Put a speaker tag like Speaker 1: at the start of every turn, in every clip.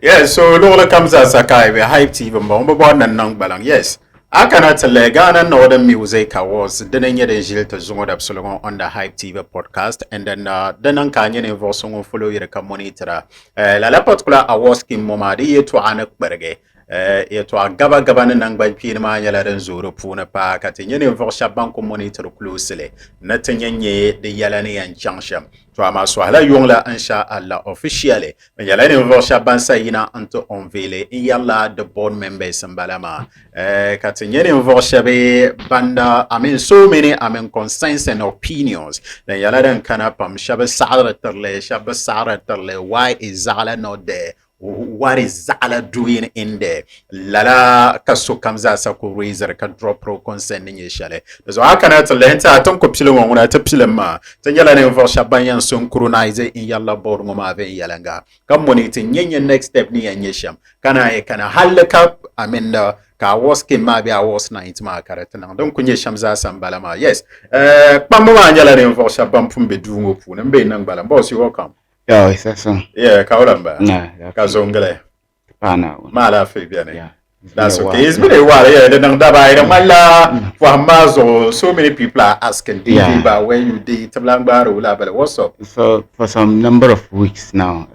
Speaker 1: Yeah, so Lola comes as a guy, we hype TV, Bomba Bon and Nong Balang. Yes, I cannot tell Ghana Northern Music Awards, then you the Gil to Zongo Absolon on the Hype TV podcast, and then Kanyan involves some follow your monitor. La particular awards Kim Momadi to Anak Berge. Yeto a gaba nang ba ma yala den zoro puna pa kati nyene vosha banko monitor closely na tenye de yala ne yan changsha to ama so hala yongla insha Allah officially men yala ne vosha bansa yina anto unveil yalla the board members mbalama kati nyene vosha be banda so many concerns and opinions then yala den kana pam shaba sa'ra terle why is Zala not there. What is Zala doing in there? Lala kaso kamza sa ko razor ka drop pro concern ni shale. So I cannot lenta aton ko pile mo na pile ma. Tan yala ne vo shabanyan son cronize in yalla board mo ma ve yalanga. Kam moniti nyenye next step ni yanyesham. Kana halaka amenda ka was ke ma be was night ma karatana. Donc kunye shamza sambalama. Yes. Pambo yala ne vo shabam pumbe dungo pu. Mbe nang bala. Boss, you welcome.
Speaker 2: Yeah, it's awesome.
Speaker 1: Yeah, kaulamba.
Speaker 2: Nah,
Speaker 1: Kazongale.
Speaker 2: Pana.
Speaker 1: Mala Fabian.
Speaker 2: Yeah.
Speaker 1: That's okay. It's been a while. Yeah, the Nangdaba, Mala, Wamazo. So many people are asking, but when you did Tablangbar, what's up?
Speaker 2: So for some number of weeks now,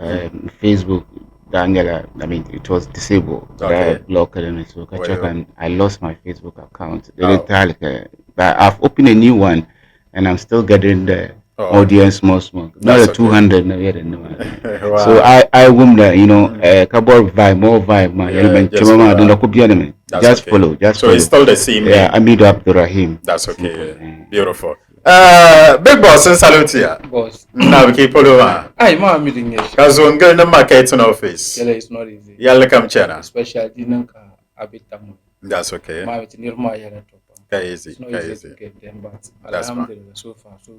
Speaker 2: Facebook, Daniela, I mean, it was disabled.
Speaker 1: Okay.
Speaker 2: I blocked it on Facebook. And I lost my Facebook account. But I've opened a new one, and I'm still getting the audience small. Not a 200 no yet. Wow. So I wonder, cardboard vibe, more vibe, man. Just follow.
Speaker 1: So it's still the same.
Speaker 2: Yeah, Amido Abdurrahim.
Speaker 1: That's okay. Beautiful. Big boss and salute ya.
Speaker 3: Boss.
Speaker 1: Now we keep following.
Speaker 3: Ay, ma meeting yes.
Speaker 1: Cause on go in the market in office.
Speaker 3: Yeah, it's not easy.
Speaker 1: Yalla come channel.
Speaker 3: Especially dinanka abitamu.
Speaker 1: That's okay.
Speaker 3: Ma with nirma yala top.
Speaker 1: Easy.
Speaker 3: It's not easy to get them, but
Speaker 1: that's fine.
Speaker 3: So far, so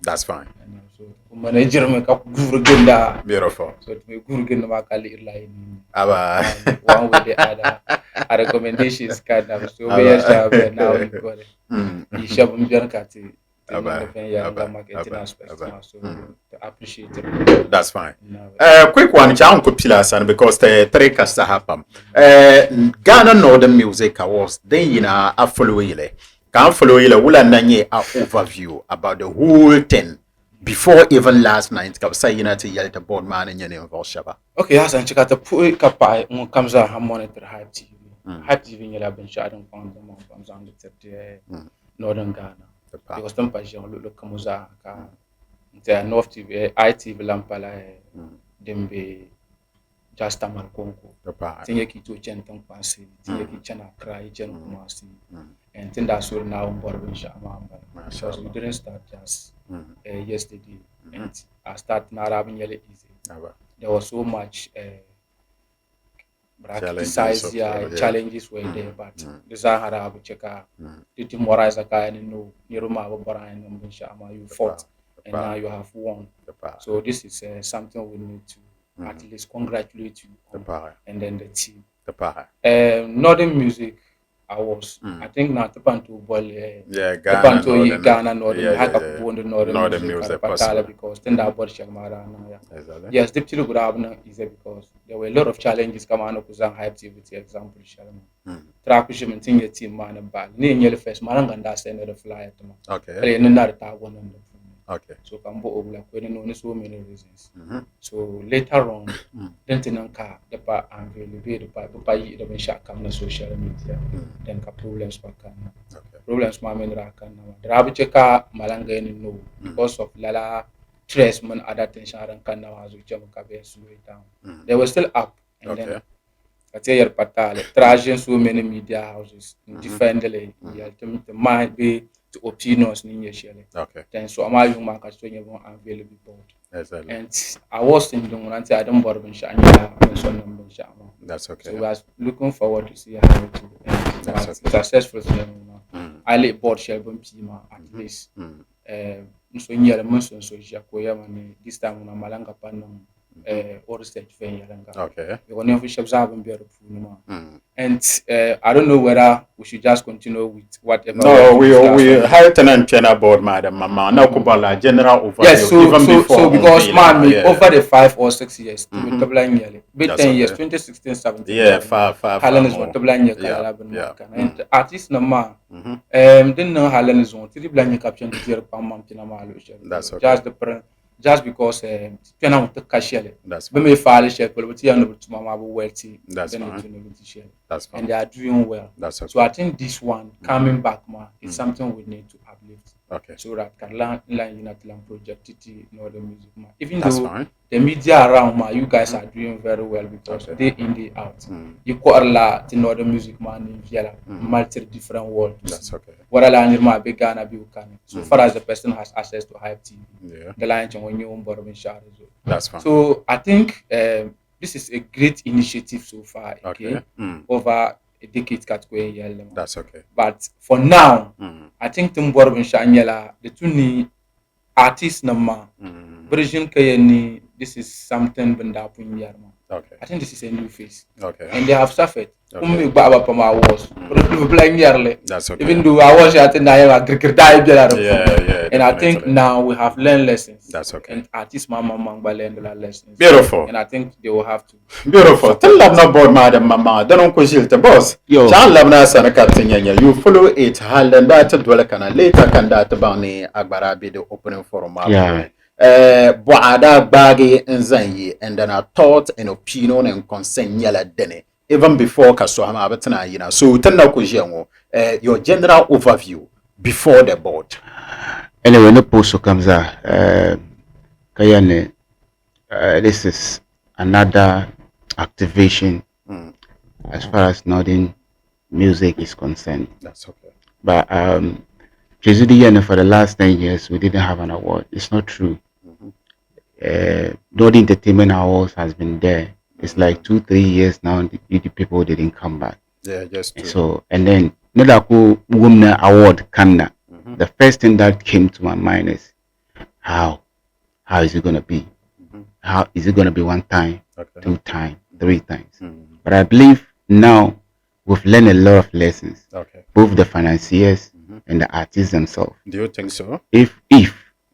Speaker 1: that's fine.
Speaker 3: And so manager me kap gurgenda.
Speaker 1: Beautiful.
Speaker 3: So to me gurgenda ma kali irline.
Speaker 1: Aba.
Speaker 3: One with the other. A recommendation is kind of so we are sure now we got it. You shall be done kati. So to appreciate it.
Speaker 1: That's fine. Quick one, John Kupila, because the three cast happen. Ghana Northern Music Awards, then a follow ile. Can follow ile wula nanye a overview about the whole thing before even last night. Kapsa to yell the board man in your name for Shaba.
Speaker 3: Okay, yes, and check out the pui kapai comes out monitor Hype TV. Hype TV you have been shot on them comes on the Northern Ghana. Because some passion look kamuza ka the North TV, ITV Lampala, Dembe, Jasta Marconco, Tinyaki to Chenton Pasi, Tinyaki Chana Cry, Chen Kumasi, and Tindasul now on board with Shamamba. So we didn't start just yesterday, and I started not having really easy. There was so much challenges were there, but the Zahara Cheka, the Timorazaka and no Niruma Brian and Shama, you fought and now you have won. So this is something we need to at least congratulate you on, and then the team. Northern Music Awards, I think not the Bantu Bolle, Ghana Northern Northern Music because then that board Shamara. Yes, the Pilu Gravna is because there were a lot of challenges coming up with Hype TV, example, Shalom. Trappishim and Tinga team man and bad. Near first Maranganda send the fly at them.
Speaker 1: Okay. Okay.
Speaker 3: So Kambo Obla, when so many reasons. So later on, then Tinanka, the part and really the part, the Misha come on social media, then problems back. Problems, Mamma Rakan. The Rabicheka Malanga no because of Lala. Tresman other tension and Kana was with Jamaica down. They were still up and then I tell you Patale, Trajan so many media houses defend the might be to opinions in your shell. Then so am I young market so you won't available board. And I was thinking when I don't bother Shama.
Speaker 1: That's okay.
Speaker 3: So I was looking forward to see how it will successful. I let board Shelburne Pima at least. So near the Muslim so Jacoya this time on a Malanga Panam or research venue.
Speaker 1: Okay.
Speaker 3: You want to shop have be and I don't know whether we should just continue with whatever.
Speaker 1: No, we health and channel board, madam, mama. Now, Kubala general overview.
Speaker 3: Yes, so because man, over the 5 or 6 years, to
Speaker 1: Mhm.
Speaker 3: double yearly, bit 10 years, 2016, 17.
Speaker 1: Yeah, far.
Speaker 3: Helen is what double year, and artist no man. Then no Helen is on 3 blind caption the year per month in a malo.
Speaker 1: That's okay.
Speaker 3: Just because China want to cash it.
Speaker 1: That's
Speaker 3: fine. May file share, but we are not mama wealthy.
Speaker 1: That's fine. That's fine.
Speaker 3: And they are doing well.
Speaker 1: That's okay.
Speaker 3: So I think this one coming back, ma, is something we need to uplift.
Speaker 1: Okay.
Speaker 3: So that can learn United project in other music, ma. Even
Speaker 1: That's
Speaker 3: though
Speaker 1: fine.
Speaker 3: the media around, ma, you guys are doing very well because day in day out. You call a lot in other music, man, in Vienna, multi different world.
Speaker 1: That's okay.
Speaker 3: What I learned in my big Ghana, so far as the person has access to Hype TV, the line when you own
Speaker 1: That's fine.
Speaker 3: So I think this is a great initiative so far. Okay. Over a decade category.
Speaker 1: That's okay.
Speaker 3: But for now, I think the two need artists number. This is something benda punya.
Speaker 1: Okay.
Speaker 3: I think this is a new phase.
Speaker 1: Okay.
Speaker 3: And they have suffered.
Speaker 1: Okay.
Speaker 3: That's okay. Even though I was at and I think now we have learned lessons.
Speaker 1: That's okay.
Speaker 3: And artists mama learned lessons.
Speaker 1: Beautiful.
Speaker 3: And I think they will have to.
Speaker 1: Beautiful. Tell them not board, madam, mama. Don't consider the boss.
Speaker 2: Yo.
Speaker 1: John Labna Sana Captain. You follow it. Halden that dwell can later can that bani agbara be the opening forum.
Speaker 2: Yeah.
Speaker 1: Boada baggy and zanyi, and then a thought and opinion and consent yella dene. Even before Kasuama Abatana, you know. So tell your general overview before the board.
Speaker 2: Anyway, no post comes out. Kayane, this is another activation as far as Northern music is concerned.
Speaker 1: That's okay.
Speaker 2: But for the last 10 years, we didn't have an award. It's not true. Northern Entertainment Awards has been there. It's like 2-3 years now. The people didn't come back.
Speaker 1: Yeah, just true.
Speaker 2: So and then Nodako Women Award Kanna. The first thing that came to my mind is how is it gonna be? How is it gonna be 1 time, 2 times, 3 times? But I believe now we've learned a lot of lessons. Both the financiers and the artists themselves.
Speaker 1: Do you think so?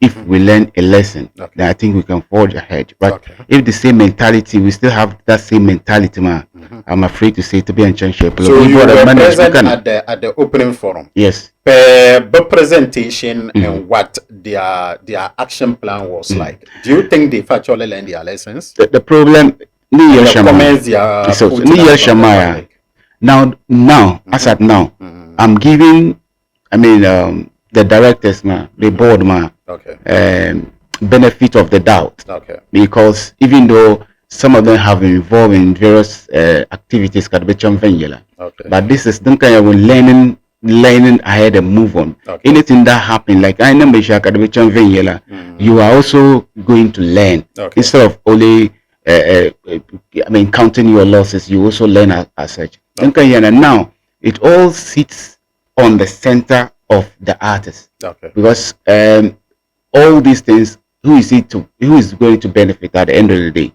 Speaker 2: If we learn a lesson, then I think we can forge ahead. But if the same mentality, we still have that same mentality, man. I'm afraid to say to be in championship.
Speaker 1: So you were present at the opening forum.
Speaker 2: Yes.
Speaker 1: The presentation and what their action plan was like. Do you think they've actually learned their lessons?
Speaker 2: The problem, now, as at now, I'm giving, the directors, the board, benefit of the doubt. Because even though some of them have been involved in various activities, but this is learning ahead and move on. Anything that happened, like I know you are also going to learn instead of only counting your losses. You also learn as such. Now it all sits on the center of the artist, because all these things, who is going to benefit at the end of the day?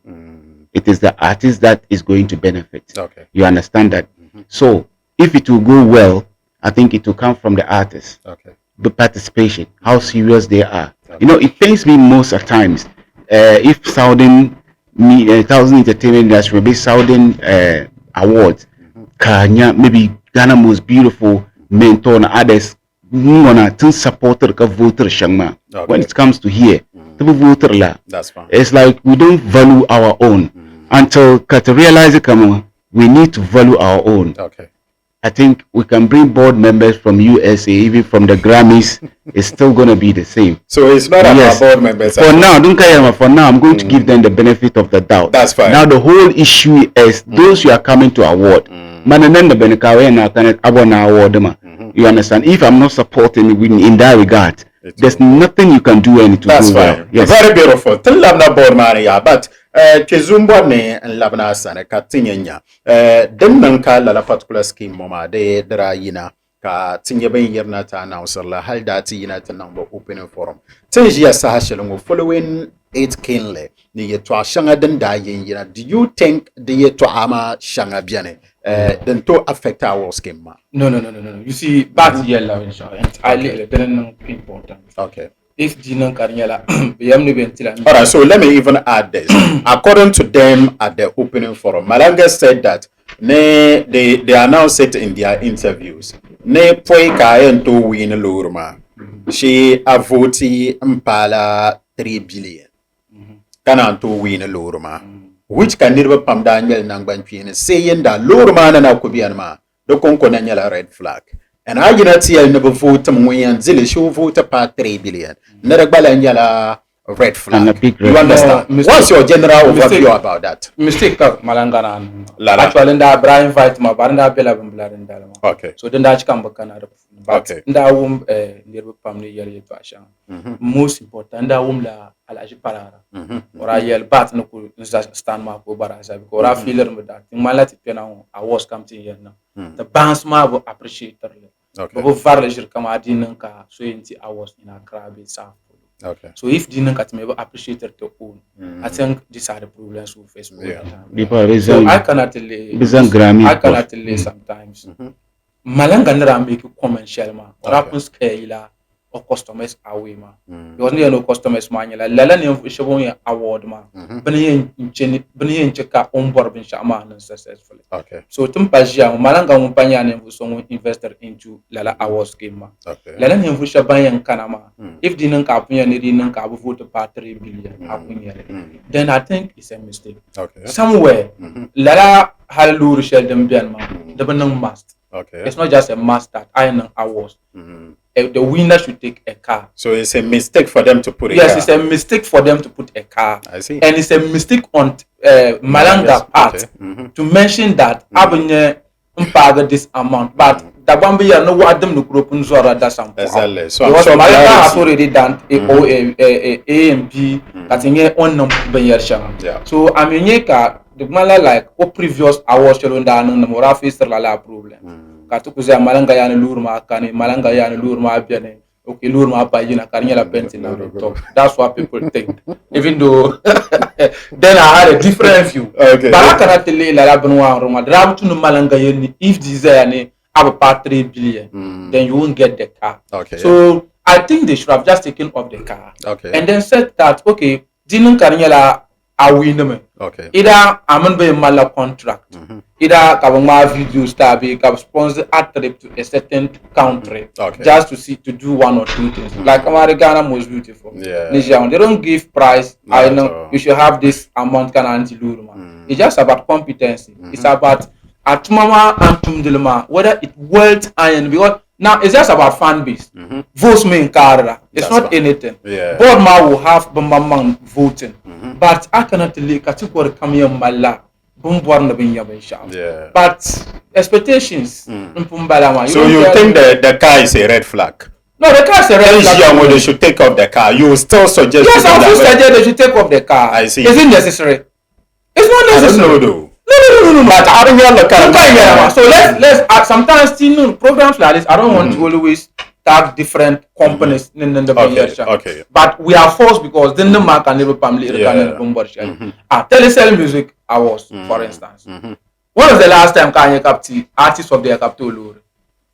Speaker 2: It is the artist that is going to benefit. You understand that? So if it will go well, I think it will come from the artist. The participation, how serious they are. It pains me most at times if Southern Entertainment Industry, maybe Southern Awards, Kanya, maybe Ghana most beautiful mentor and others, supporter voter shangma. When it comes to here, voter la.
Speaker 1: That's fine.
Speaker 2: It's like we don't value our own until to realize it. We need to value our own. I think we can bring board members from USA, even from the Grammys. It's still going to be the same.
Speaker 1: So it's not about board members.
Speaker 2: For now, I'm going to give them the benefit of the doubt.
Speaker 1: That's fine.
Speaker 2: Now the whole issue is those who are coming to award. You understand? If I'm not supporting in that regard, there's nothing you can do to
Speaker 1: That's
Speaker 2: do
Speaker 1: fine.
Speaker 2: well. Yes.
Speaker 1: Very beautiful. Tell them not board mania, but Kizumba ne labna sana katinyanya. Dem nanka la particular scheme mama de drayina ka tinye ben yerna ta na usarla hal dati yina ta namba opening forum. Tinji ya sahashelungo following it keenly. Ni ye to shanga den da yin yina. Do you think the ye to ama shanga biane then to affect our scheme?
Speaker 3: No. You see, back here la insurance. I didn't important.
Speaker 1: Okay.
Speaker 3: If Jinan Karniela, BM
Speaker 1: Alright, so let me even add this. According to them at the opening forum, Malanga said that they announced it in their interviews. Ne poi kayen to win lurma. She a voti mpala 3 billion. Kana to win lurma. Which can never pam Daniel Nangban saying that lurma na kubianma. Do konkona nyala red flag. And I did not see a never vote and Zilly show vote about 3 billion. Never red flag. You understand? What's your general overview about that?
Speaker 3: Mistake Malangana. Actually, Brian invite my Baranda Bella and
Speaker 1: okay.
Speaker 3: So then that come back and but that womb near family yearly fashion. Most important, that womb la Alaji Parara. Or I yell bat no stand mark over as I go. I feel with that. In my Latin piano, I was coming here now. The bands will appreciate it.
Speaker 1: Okay.
Speaker 3: But varlejir kama dinanka so inti hours in a crab itself.
Speaker 1: Okay.
Speaker 3: So if dinanka to appreciate to own, I think these are the problems we face.
Speaker 2: So
Speaker 3: I cannot tell sometimes. Malanga nera make you commercial ma. What happens kaila or customers away ma. Because no customers manual. Lala ni showing award ma. Bani in checka on board bin shama successfully.
Speaker 1: Okay.
Speaker 3: So tumpajia malanga mumpanya ne so investor into lala awards scheme ma.
Speaker 1: Okay.
Speaker 3: Lala ni mfusha banyan kanama. If dinanka apunya ni dinanka abu vote pa 3 billion apunya. Then I think it's a mistake.
Speaker 1: Okay.
Speaker 3: Somewhere lala halur shell them bian ma. The must.
Speaker 1: Okay.
Speaker 3: It's not just a must that I know awards. The winner should take a car.
Speaker 1: So it's a mistake for them to put a car.
Speaker 3: Yes, it's a mistake for them to put a car.
Speaker 1: I see.
Speaker 3: And it's a mistake on Malanga part to mention that Abunye mpaga this amount, but the Bambia no what them look open Zora does some.
Speaker 1: Exactly. So
Speaker 3: Malanga has already done A and B that in here on number.
Speaker 1: Yeah.
Speaker 3: So I mean the mala like previous awards shall down the Mora face la problem. Katukuza malanga yana lurma kani malanga yana lurma biane okay lurma pa yina karnya la penti na top. That's what people think. Even though then I had a different view.
Speaker 1: Okay.
Speaker 3: But I cannot tell you la benwa roma drab to no malanga yeni if desire ni have a 3 billion then you won't get the car.
Speaker 1: Okay.
Speaker 3: So I think they should have just taken off the car.
Speaker 1: Okay.
Speaker 3: And then said that okay dinin karnya la awin.
Speaker 1: Okay.
Speaker 3: Either I'm be mala contract. Either kabama video star be kab sponsor a trip to a certain country.
Speaker 1: Okay.
Speaker 3: Just to do 1 or 2 things. Like Ghana most beautiful.
Speaker 1: Yeah.
Speaker 3: Nigeria, they don't give price.
Speaker 1: Not
Speaker 3: I know you should have this amount can anti-luruma. It's just about competency. It's about atumama antumdilma, whether it worth iron because now it's just about fan base. Votes me in Canada. It's not anything.
Speaker 1: Yeah.
Speaker 3: Board ma will have bambam voting. But I cannot tell you category come here mala.
Speaker 1: Yeah.
Speaker 3: But expectations.
Speaker 1: So you think the car is a red flag?
Speaker 3: No, the car is a red flag.
Speaker 1: When they should take off the car, you still suggest?
Speaker 3: Yes, I will suggest they should take off the car.
Speaker 1: I see.
Speaker 3: Is it necessary? It's not necessary.
Speaker 1: I don't know though.
Speaker 3: No.
Speaker 1: But I don't hear the car.
Speaker 3: So let's sometimes programs like this. I don't want to always tag different companies in the
Speaker 1: okay.
Speaker 3: But we are forced because then the mark and never family Telecell Music Awards, for instance. When was the last time Kanye Kapti artist of the Kaptolo?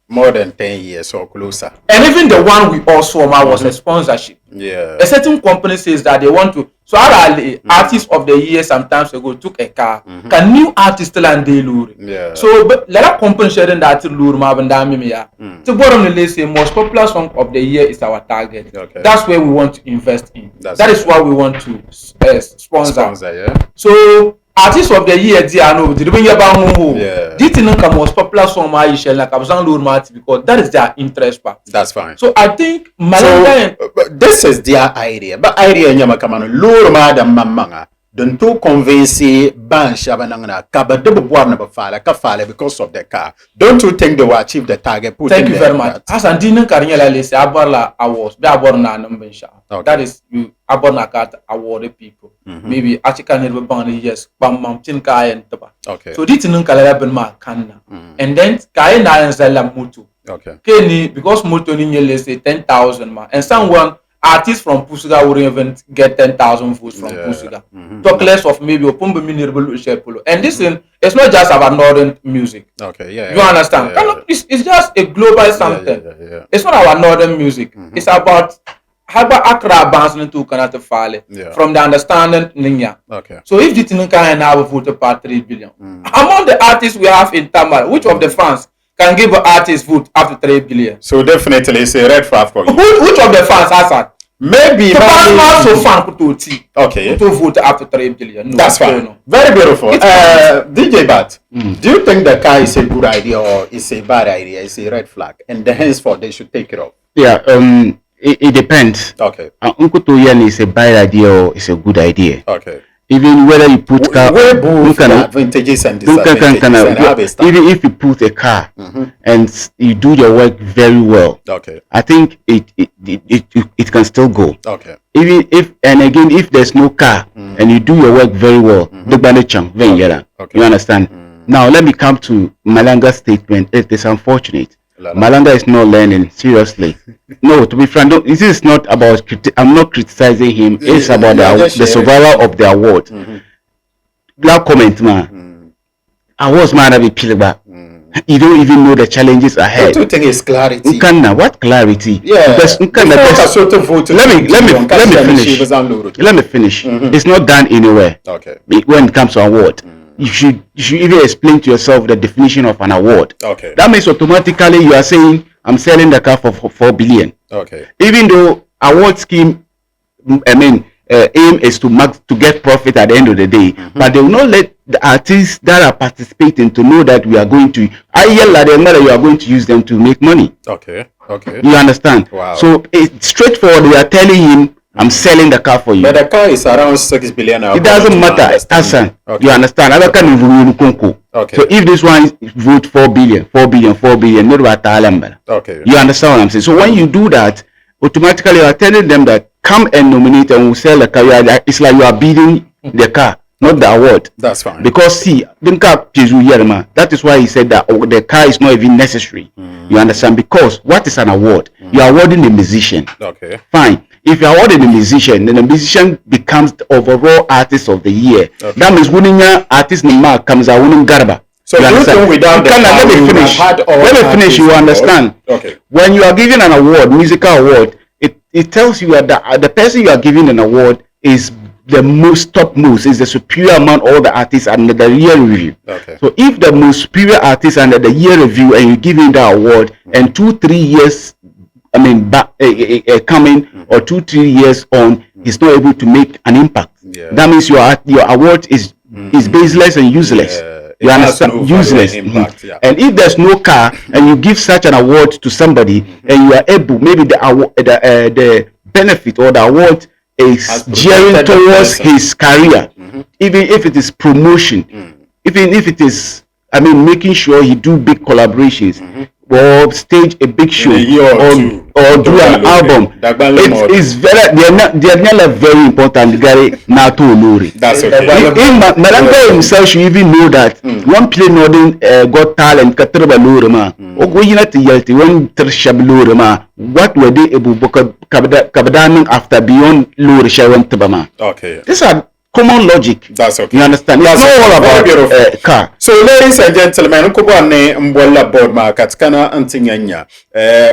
Speaker 1: More than 10 years or closer.
Speaker 3: And even the one we all saw was a sponsorship.
Speaker 1: Yeah.
Speaker 3: A certain company says that they want to. So artists of the year sometimes ago took a car. Can new artists still and they lure?
Speaker 1: Yeah.
Speaker 3: So but let a company sharing that to lure Mabandamia. To bottom the list, the most popular song of the year is our target.
Speaker 1: Okay.
Speaker 3: That's where we want to invest in. That is what we want to sponsor.
Speaker 1: Yeah.
Speaker 3: So artist of the year, did we hear about who?
Speaker 1: Yeah.
Speaker 3: This is the most popular song because that is their interest part.
Speaker 1: That's fine.
Speaker 3: So I think Malanga.
Speaker 1: So, this is their idea. But idea nyama kamano lure madam mamanga. Don't to convince ban shabanangana kaba double born ka fale because of the car. Don't you think they will achieve the target?
Speaker 3: Thank you very much. As an dinin karinyala lese aborla awards be aborna numbensha. That is you aborna kat award people. Maybe achika nirbe bang yes bam tin kayen taba.
Speaker 1: Okay.
Speaker 3: So this nun kalala ben ma kanna. And then kayen na zala mutu.
Speaker 1: Okay.
Speaker 3: Keni because mutu ni nyele say 10,000 ma and someone artists from Pusuga wouldn't even get 10,000 votes from Pusuga. Talk less of maybe Opumba Minerable Shepolo. And this thing, it's not just about northern music.
Speaker 1: Okay, yeah.
Speaker 3: You understand? It's just a global something. It's not about northern music. It's about how about Accra bouncing into Canada Fale from the understanding Ninya.
Speaker 1: Okay.
Speaker 3: So if the Tinunka and have voted for 3 billion, among the artists we have in Tamil, which of the fans can give an artist vote after 3 billion?
Speaker 1: So definitely it's a red flag for you.
Speaker 3: Which of the fans has that?
Speaker 1: Maybe
Speaker 3: so fan to T.
Speaker 1: Okay.
Speaker 3: To vote after 3 billion. No,
Speaker 1: that's fine.
Speaker 3: No.
Speaker 1: Very beautiful. DJ Bat, do you think the car is a good idea or is a bad idea? It's a red flag, and henceforth they should take it off?
Speaker 2: Yeah. It depends.
Speaker 1: Okay.
Speaker 2: Uncle Toyan is a bad idea or it's a good idea.
Speaker 1: Okay.
Speaker 2: Even whether you put car,
Speaker 1: advantages and disadvantages.
Speaker 2: Even if you put a car and you do your work very well,
Speaker 1: okay,
Speaker 2: I think it can still go.
Speaker 1: Okay.
Speaker 2: Even if there's no car and you do your work very well,
Speaker 1: okay.
Speaker 2: You understand? Now let me come to Malanga's statement. It is unfortunate. Malanga is not learning, seriously. No, to be frank, this is not about I'm not criticizing him. It's about the survival of the award. Black comment, man. Awards man have a you don't even know the challenges ahead.
Speaker 1: What do you think is clarity?
Speaker 2: What clarity?
Speaker 1: Yeah.
Speaker 2: Let me finish. It's not done anywhere.
Speaker 1: Okay.
Speaker 2: When it comes to award. You should even explain to yourself the definition of an award.
Speaker 1: Okay.
Speaker 2: That means automatically you are saying I'm selling the car for 4 billion.
Speaker 1: Okay.
Speaker 2: Even though award scheme, aim is to get profit at the end of the day, but they will not let the artists that are participating to know that we are going to. You are going to use them to make money.
Speaker 1: Okay. Okay.
Speaker 2: You understand?
Speaker 1: Wow.
Speaker 2: So it's straightforward. We are telling him, I'm selling the car for you.
Speaker 1: But the car is around 6 billion.
Speaker 2: It doesn't matter. Okay. You understand?
Speaker 1: Okay.
Speaker 2: So if this one vote 4 billion,
Speaker 1: okay.
Speaker 2: You understand what I'm saying? So when you do that, automatically you are telling them that come and nominate and we'll sell the car. It's like you are bidding the car, not the award.
Speaker 1: That's fine.
Speaker 2: Because see, that is why he said that the car is not even necessary. You understand? Because what is an award? You are awarding the musician.
Speaker 1: Okay.
Speaker 2: Fine. If you are awarding the musician, then the musician becomes the overall artist of the year. Okay. That means winning artist Nima comes out winning Garba.
Speaker 1: So you understand?
Speaker 2: Let me finish. You understand?
Speaker 1: Okay.
Speaker 2: When you are given an award, musical award, it tells you that the person you are giving an award is the most topmost, is the superior among all the artists under the year review.
Speaker 1: Okay.
Speaker 2: So if the most superior artist under the year review and you give him the award, and 2-3 years coming or 2-3 years on, he's not able to make an impact.
Speaker 1: Yeah.
Speaker 2: That means your award is baseless and useless.
Speaker 1: Yeah.
Speaker 2: You understand? Useless.
Speaker 1: Impact, yeah.
Speaker 2: And if there's no car and you give such an award to somebody and you are able, maybe the benefit or the award is gearing towards his career, even if it is promotion, even if it is, making sure he do big collaborations, or stage a big show, or do an album. It is they're not very important.
Speaker 1: That's okay.
Speaker 2: Malanga himself should even know that one play Northern Got Talent, Katraba Lurema, or going at the Yelty, one Tershab Lurema, what were they able to Kabadaman after beyond Lurisha Tabama?
Speaker 1: Okay.
Speaker 2: These are common logic.
Speaker 1: That's okay.
Speaker 2: You understand? It's not all about car.
Speaker 1: So, ladies and gentlemen, Kubane Mbola Board Market, Kana Antinganya,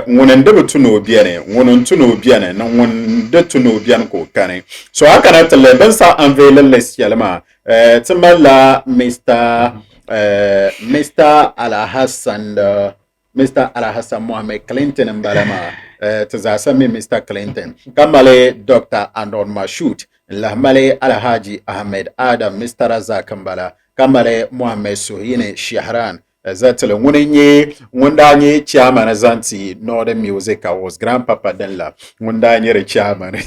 Speaker 1: one and double to no biane, one to no biane, and one de to no bianco canning. So, I cannot tell Bensa unveil less Yalama, Timala, Mr. Alahassan, Mr. Alahassan Mohammed Clinton and Balama, Tazasami, Mr. Clinton, Kamale, Dr. Andon Mashut. Lahmale Alhaji Ahmed Adam, Mr. Razak Kambala, Kamale Mohammed Suhine Shahran, Zatel Wuninye, Wundanye Chairman Azanti, Northern Music Awards, Grandpapa Denla, Wundanye Chairman.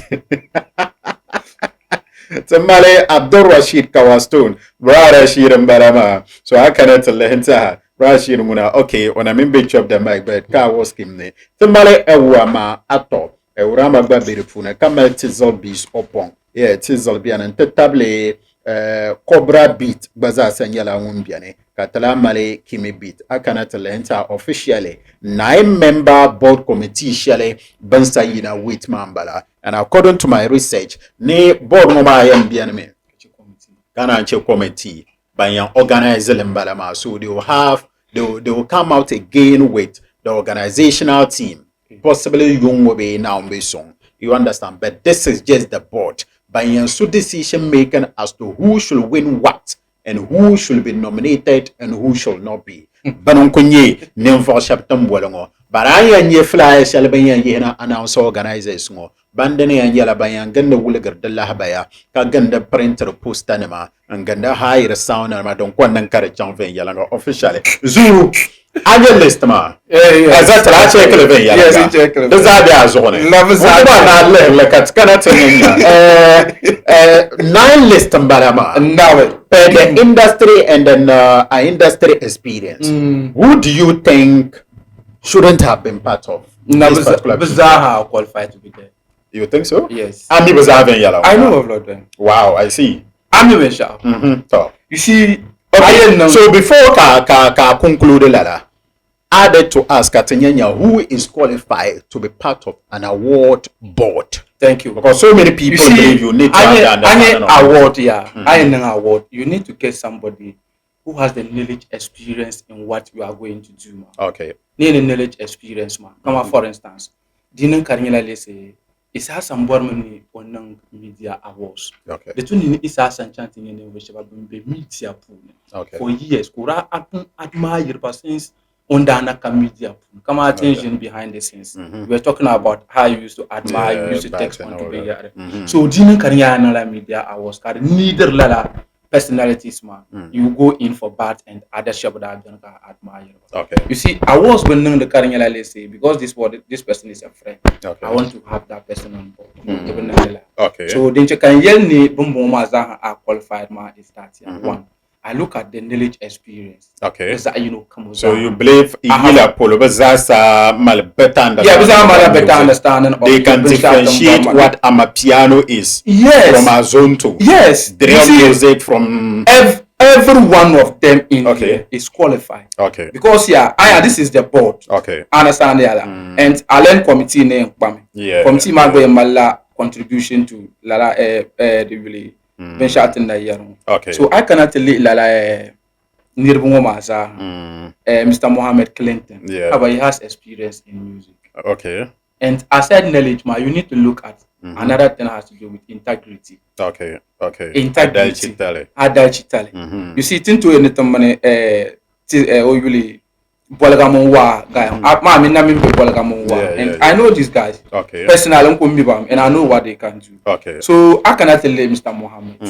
Speaker 1: Tamale Abdul Rashid Kawastone, Brother Shiram Barama. So I cannot tell Lenta, Rashid Muna, okay, when I'm in bitch of the mic, but car was kimne. Tamale Ewama Ato, Eurama Babirifuna, Kamal Tizol Beast Opong. Yeah, Tizol Bian and Table Cobra Beat, Baza Sanyala Wumbiane, Catala Male Kimi Beat, Akanata Lenta officially, 9-member board committee Shale, Bansayina with Mambala, And according to my research, ne board mo ma yam bi me. Ghana Anche committee by an organizer Mbalama. So they will come out again with the organizational team. Possibly young will be now song. You understand? But this is just the board. By an so decision making as to who should win what and who should be nominated and who should not be. Banon kunye nemfo shaptam bolongo. Baraya nye flyer shall be yena announce organizers ngo. Bandene and yella by and ganda wooliger de la habaya, kaganda printer poster nema, and ganda higher sound and Madon Quandan Carachan Yalanga officially. Zoo, I get list ma. As I check the yes, check the Zabia zone. Love Zabia, like at Canada. 9 list Balama. Now, the industry and then industry experience. Who do you think shouldn't have been part of?
Speaker 3: Bizarre qualified to be there.
Speaker 1: You think so?
Speaker 3: Yes.
Speaker 1: I
Speaker 3: know of lot of them.
Speaker 1: Wow, I see.
Speaker 3: I'm even sure. You see,
Speaker 1: okay. So before ka conclude lala, added to ask Katinyanya who is qualified to be part of an award board.
Speaker 3: Thank you.
Speaker 1: Because so many people believe you need to have
Speaker 3: an award. Yeah, an award. You need to get somebody who has the knowledge, experience in what you are going to do. Man.
Speaker 1: Okay.
Speaker 3: Need a knowledge, experience, man. Come on, for instance, Dinan Karnila let's say. Isa sambormani onang media awards.
Speaker 1: Okay.
Speaker 3: The two isa sanchanting in the media pool.
Speaker 1: Okay.
Speaker 3: For years, Kura admire since Ondana media pool. Come attention behind the scenes. We're talking about how you used to admire, you used to text one to be. So Dina Kariana media awards carry neither lala personalities man. You go in for bad and other shop that I don't admire.
Speaker 1: Okay.
Speaker 3: You see, I was when the Kariana let's say because this person is a friend.
Speaker 1: Okay.
Speaker 3: I want to have that person on board.
Speaker 1: Okay.
Speaker 3: So then you can yell me Bumboma are qualified man is that one. I look at the knowledge experience.
Speaker 1: Okay.
Speaker 3: You know, come
Speaker 1: so you believe Igila Polo Bazasa better understanding. They can differentiate what Amapiano is from a zone 2.
Speaker 3: Yes.
Speaker 1: Dream music from
Speaker 3: every one of them in here is qualified.
Speaker 1: Okay.
Speaker 3: Because this is the board.
Speaker 1: Okay.
Speaker 3: Understand and I learn committee name.
Speaker 1: Yeah.
Speaker 3: Committee Magwe contribution to Lala the really okay. So I cannot tell Lala Mr. Mohammed Clinton.
Speaker 1: Yeah.
Speaker 3: But he has experience in music.
Speaker 1: Okay.
Speaker 3: And aside knowledge, you need to look at another thing has to do with integrity.
Speaker 1: Okay. Okay.
Speaker 3: Integrity. You see, into anything money really Bolagamonwa guy. And I know these guys.
Speaker 1: Okay.
Speaker 3: Personally, and I know what they can do.
Speaker 1: Okay.
Speaker 3: So I cannot tell Mr. Mohammed.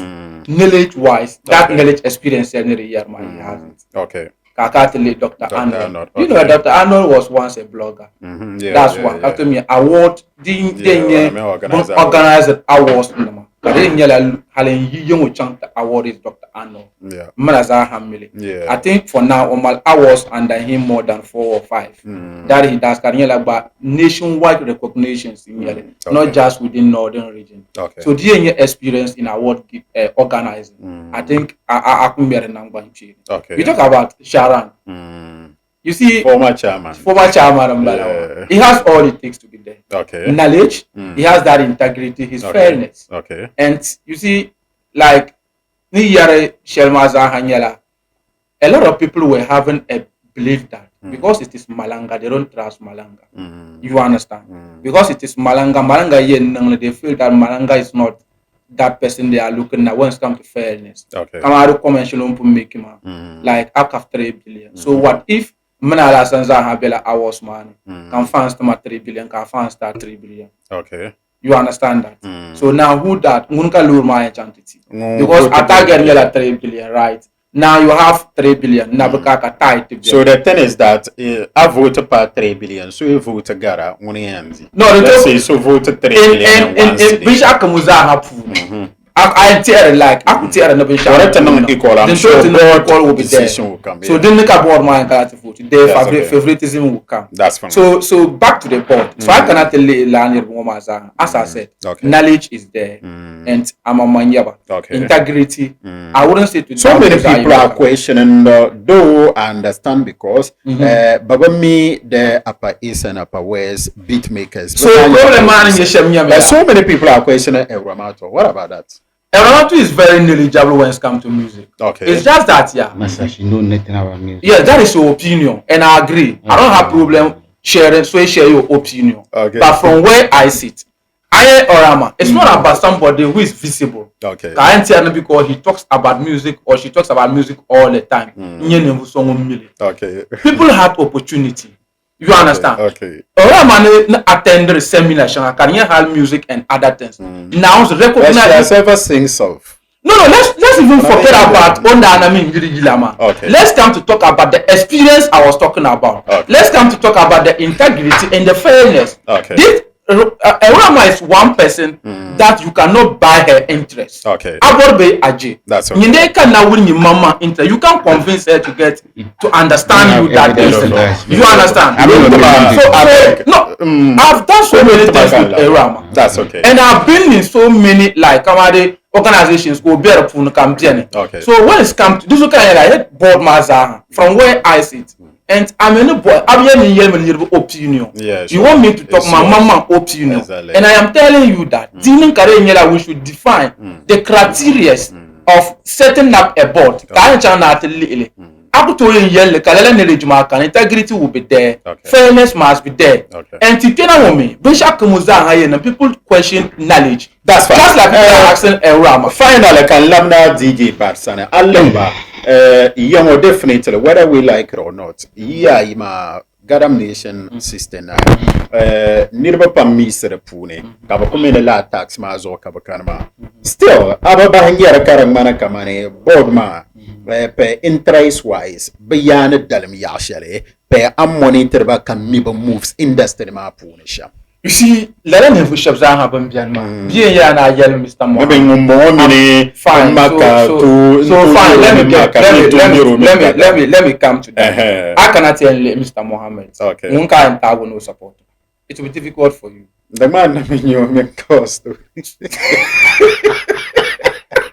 Speaker 3: Knowledge wise, that knowledge experience every year man he has it.
Speaker 1: Okay.
Speaker 3: Dr. Arnold. You know, Dr. Arnold was once a blogger. That's one. After me, award, organized awards. Award is Dr. Arnold. I think for now, Omal awards under him more than 4 or 5. That he does but nationwide recognitions in not just within northern region.
Speaker 1: Okay.
Speaker 3: So the experience in award organizing, I think I can be a number.
Speaker 1: Okay.
Speaker 3: We talk about Sharon. You see,
Speaker 1: former chairman.
Speaker 3: He has all it takes to be there.
Speaker 1: Okay.
Speaker 3: Knowledge, he has that integrity, his fairness.
Speaker 1: Okay.
Speaker 3: And you see, like a lot of people were having a belief that because it is Malanga, they don't trust Malanga. You understand? Because it is Malanga, they feel that Malanga is not that person they are looking at when it comes to fairness.
Speaker 1: Okay.
Speaker 3: Like up 3 billion. So what if Manala Sanza Habela hours money can fans to 3 billion, can fans start 3 billion?
Speaker 1: Okay.
Speaker 3: You understand that? So now who that Munka lure my chantity? Because I target 3 billion, right? Now you have 3 billion. Nabukaka tight.
Speaker 1: So the thing is that I voted per 3 billion. So you vote Gara one end.
Speaker 3: No,
Speaker 1: let's say so voted 3 billion.
Speaker 3: And Bishak Muzaha. I tear like I could tear another equal.
Speaker 1: I'm sure
Speaker 3: the board will be there. So then make a board my difficult. Their favoritism will come.
Speaker 1: That's fine.
Speaker 3: So back to the board. So I cannot learn as I said, knowledge is there, and I'm a manyaba. Integrity. I wouldn't say to
Speaker 1: so many people are questioning, though I understand because Baba me the Upper East and Upper West beat makers.
Speaker 3: So
Speaker 1: so many people are questioning Eramato. What about that?
Speaker 3: Eramato is very knowledgeable when it comes to music.
Speaker 1: Okay.
Speaker 3: It's just that, yeah.
Speaker 2: Master, she know nothing about music.
Speaker 3: Yeah, that is your opinion, and I agree. I don't have problem sharing, so I share your opinion.
Speaker 1: Okay.
Speaker 3: But from where I sit, Orama, it's not about somebody who is visible.
Speaker 1: Okay.
Speaker 3: Because he talks about music or she talks about music all the time.
Speaker 1: Okay.
Speaker 3: People had opportunity. You understand?
Speaker 1: Okay.
Speaker 3: Orama attend the seminar, can you have music and other things. Now recognize.
Speaker 1: Let's ever sing so.
Speaker 3: No, let's even forget about
Speaker 1: Okay.
Speaker 3: Let's come to talk about the experience I was talking about.
Speaker 1: Okay.
Speaker 3: Let's come to talk about the integrity and the fairness.
Speaker 1: Okay.
Speaker 3: This Erama is one person that you cannot buy her interest.
Speaker 1: Okay.
Speaker 3: That's okay. You can't convince her to understand you that person. You understand? I've done so many things with Erama.
Speaker 1: That's okay.
Speaker 3: And I've been in so many organizations go bear campaign.
Speaker 1: Okay.
Speaker 3: So when it's come to this kind of board maza from where I sit, and I'm in a board, I'm in opinion.
Speaker 1: Yeah,
Speaker 3: you want me to talk my mama opinion,
Speaker 1: exactly.
Speaker 3: And I am telling you that we should define the criteria of setting up a board. Integrity will be there, fairness must be there, and people question knowledge.
Speaker 1: That's fine.
Speaker 3: Just like asking Erama.
Speaker 1: Finally, can Lamna DJ Batsana Alemba, definitely, whether we like it or not, ima Gadam Nation system. Nirba Pamisere Pune, Kabakumene la tax mazo Kabakanama. Still, Ababahangira Karamana Kamane, Boardma, per interest wise, beyond Dalim Yashale, per Ammoniterba Kamiba moves industry ma Punisha.
Speaker 3: You see, let them have shops I have in Myanmar. Yeah, and I yell Mr.
Speaker 1: Mohammed.
Speaker 3: Fine. So fine. Let me come to that. I cannot tell Mr. Mohammed.
Speaker 1: Okay.
Speaker 3: Munka and Tago no support. It will be difficult for you.
Speaker 1: The man I mean you make cost.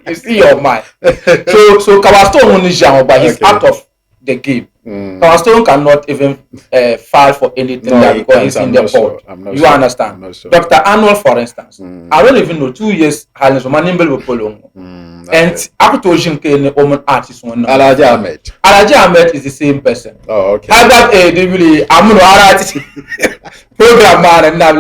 Speaker 3: You see your mind. So Kawasto only jam, but he's out of the game. Kawasto cannot even file for anything because he's in the board. You understand?
Speaker 1: Sure.
Speaker 3: Dr. Arnold, for instance, I don't even know 2 years has and Akutoshin Kane Oman artist one.
Speaker 1: Alaji Ahmed.
Speaker 3: Alaji Ahmed is the same person.
Speaker 1: Oh, okay.
Speaker 3: I got a really program man and now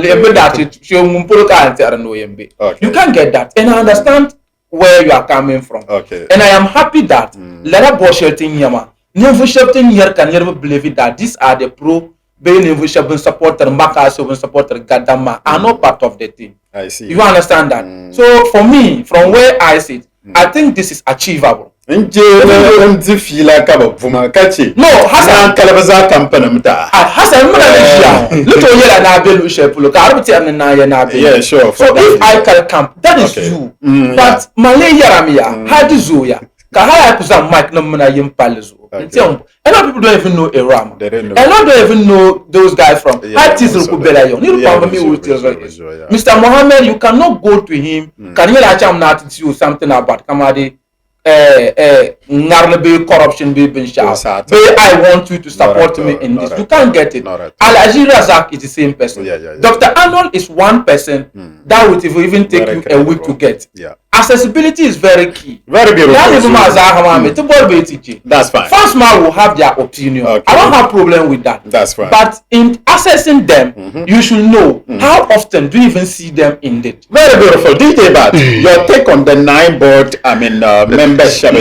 Speaker 3: you can't get that. And I understand where you are coming from.
Speaker 1: Okay.
Speaker 3: And I am happy that let bullshitting Yama. Never here can never believe that these are the pro being never supporter, Maka supporter, Gadama are not part of the team.
Speaker 1: I see.
Speaker 3: You understand that? So for me, from where I sit, I think this is achievable. No,
Speaker 1: Hassan Kalabaza company.
Speaker 3: Hassan, little yellow na belu shepulu.
Speaker 1: Yeah, sure.
Speaker 3: So if I can come, that is you. But Malay Yaramia, how do Zuya? Kahaya Kuzam Mike Namana Yim Palazo. A lot of people don't even know Erama. A lot don't even know those guys from Mr. Mohammed, you cannot go to him. Can you let him not to you something about Kamadi? Corruption be I want you to support me in this. You can't get it. Alaji Razak is the same person. Dr. Arnold is one person that would even take you a week to get. Accessibility is very key.
Speaker 1: Very beautiful.
Speaker 3: That's
Speaker 1: fine.
Speaker 3: First man will have their opinion. I don't have problem with that.
Speaker 1: That's fine.
Speaker 3: But in accessing them, you should know how often do you even see them in it.
Speaker 1: Very beautiful. DJ Bat, your take on the 9 board, membership.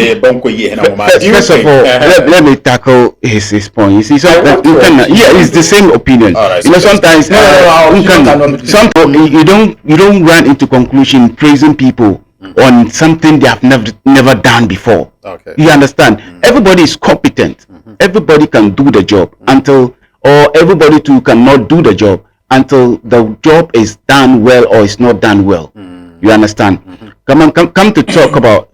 Speaker 2: First of all, let me tackle his point. You see, it's the same opinion.
Speaker 1: Right,
Speaker 2: you know, sometimes you don't run into conclusion praising people on something they have never done before.
Speaker 1: Okay.
Speaker 2: You understand? Everybody is competent. Everybody can do the job or everybody too cannot do the job until the job is done well or it's not done well. You understand? Come to talk about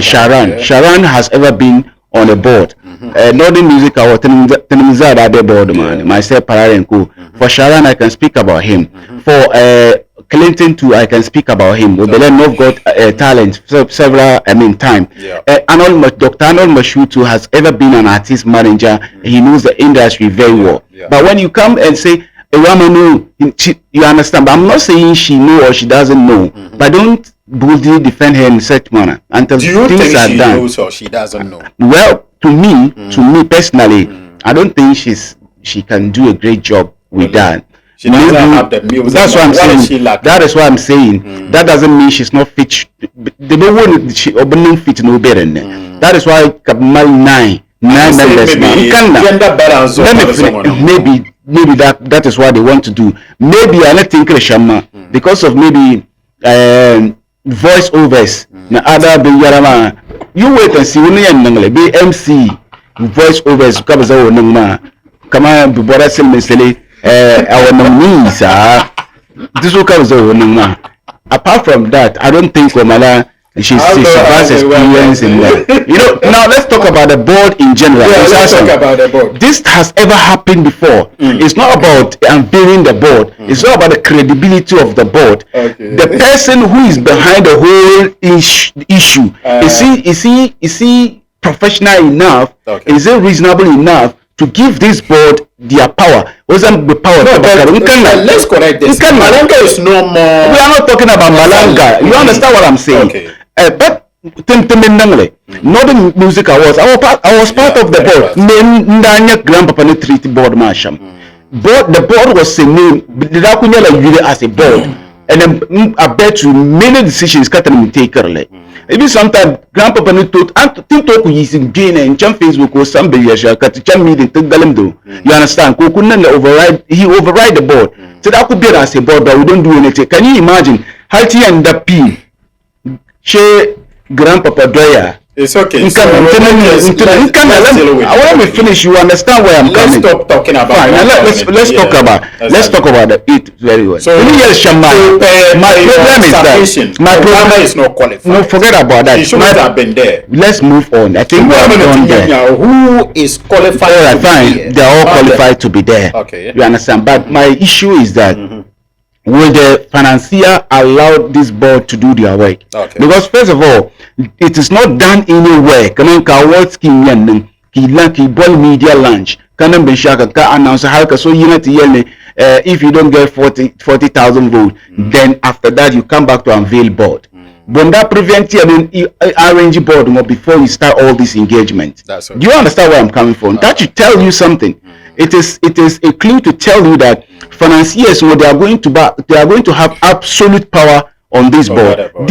Speaker 2: Sharon. Sharon has ever been on a board, Northern Music Award, Tenemiza Ade Board man, myself Pararenko. For Sharon, I can speak about him. For Clinton too, I can speak about him. We believe North got talent several time. Dr. Arnold Mashutu has ever been an artist manager. He knows the industry very well. But when you come and say Ramanu, you understand. But I'm not saying she know or she doesn't know. But don't boldly defend her in such manner until
Speaker 1: Do you
Speaker 2: things
Speaker 1: think
Speaker 2: are
Speaker 1: she
Speaker 2: done.
Speaker 1: knows or she doesn't know?
Speaker 2: Well, to me personally, I don't think she can do a great job with that.
Speaker 1: She doesn't have the music.
Speaker 2: That's what I'm saying. That is what I'm saying. That doesn't mean she's not fit. They don't want she opening fit no better. That is why nine members.
Speaker 1: Gender balance.
Speaker 2: Maybe that is what they want to do. Maybe I don't think because of maybe voice overs. You wait and see when you be MC voice overs comes out come on before say our nominees this will come out. Apart from that, I don't think Omala she has experience in that. Now let's talk about the board in general.
Speaker 1: Let's talk about the board.
Speaker 2: This has ever happened before. It's not about unveiling the board. It's not about the credibility of the board. The person who is behind the whole issue, is he professional enough? Is it reasonable enough to give this board their power? Wasn't the power?
Speaker 1: Let's correct this. Malanga is no more.
Speaker 2: We are not talking about Malanga. You understand what I'm saying? But Northern Music Awards, I was part of the board. Ndanya grandpapa ne treat board masham. The board was saying as a board, and then I bet you many decisions can take early. Even sometimes grandpapa ne told and talk is in Jane and Cham Facebook or somebody kat Cham meeting to Galamdo. You understand? He override the board. So that could be as a board, but we don't do anything. Can you imagine? Halti and the P. She grandpapa Doya.
Speaker 1: It's okay.
Speaker 2: I want to finish. You understand where I'm coming?
Speaker 1: Let's stop talking about.
Speaker 2: Fine. Let's talk about it very well.
Speaker 1: So
Speaker 2: my problem
Speaker 1: is not qualified.
Speaker 2: No, forget about that.
Speaker 1: She shouldn't have been there.
Speaker 2: Let's move on. I think we're done there.
Speaker 1: Who is qualified?
Speaker 2: Fine. They're all qualified to be there.
Speaker 1: Okay.
Speaker 2: You understand? But my issue is that. Will the financier allow this board to do their work? Because first of all, it is not done anywhere. Award scheme ki ball media launch. Kanan Bishaka ka announce halka so if you don't get 40,000 votes, then after that you come back to unveil board. When that prevents you arrange board before you start all this engagement. Do you understand where I'm coming from? That should tell you something. It is a clue to tell you that financiers they are going to have absolute power on this board.
Speaker 1: With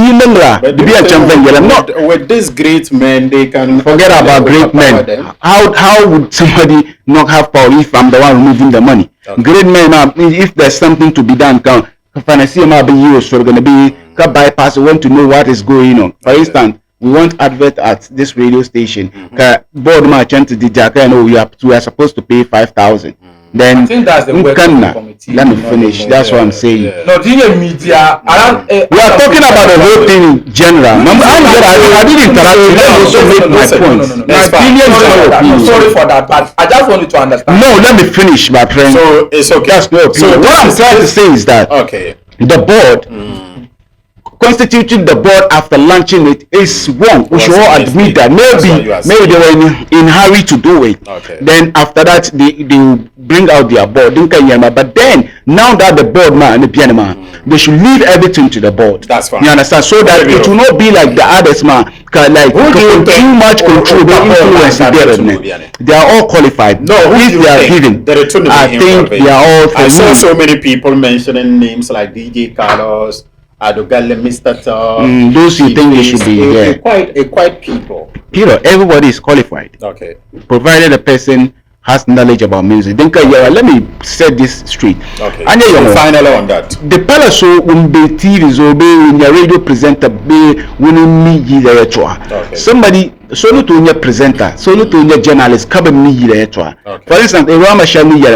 Speaker 1: these great men, they can
Speaker 2: forget about great men. How would somebody not have power if I'm the one removing the money? Great men, if there's something to be done, financier might be used for going to be bypass. We want to know what is going on. For instance, we want advert at this radio station. Board merchant to the jack and we are supposed to pay 5,000. Then
Speaker 3: I think that's the work of the committee.
Speaker 2: Let me finish. That's what I'm saying.
Speaker 3: No, the media around.
Speaker 2: We are talking about the whole thing in general. I didn't interrupt you. Let me also make my point. My opinion is not opinion.
Speaker 3: Sorry for that, but I just wanted to understand.
Speaker 2: No, let me finish, my friend.
Speaker 1: So it's okay.
Speaker 2: That's no opinion. What I'm trying to say is that the board. Constituting the board after launching it is wrong. We should all admit that maybe they were in hurry to do it. Then after that they bring out their board. But then now that the board they should leave everything to the board.
Speaker 1: That's fine.
Speaker 2: You understand? So that it will not be like the others like too much control, influence. They are all qualified.
Speaker 1: No,
Speaker 2: if they are given, I think they are all.
Speaker 1: I saw so many people mentioning names like DJ Carlos. Adogale, Mr.
Speaker 2: Those you think they should be there?
Speaker 1: Quite people.
Speaker 2: Everybody is qualified. Provided the person has knowledge about music. Then let me set this straight.
Speaker 1: And then finally on that.
Speaker 2: The palace will be TV when your radio presenter be when me somebody solo to your presenter, solo to your journalist, cover me For instance, Rama Shami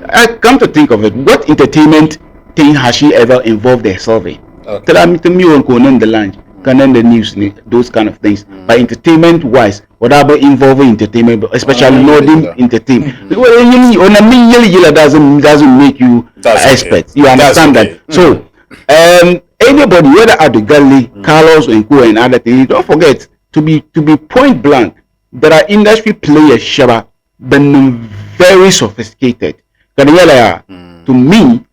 Speaker 2: I come to think of it, what entertainment thing has she ever involved herself in? Tell me to me on the lunch. and the news, those kind of things. But entertainment wise, whatever involving entertainment, especially loading entertainment, because on a million doesn't make you expert. You understand that? So anybody, whether at the Galley, Carlos and other things, don't forget to be point blank. There are industry players, Shaba, but very sophisticated. To me,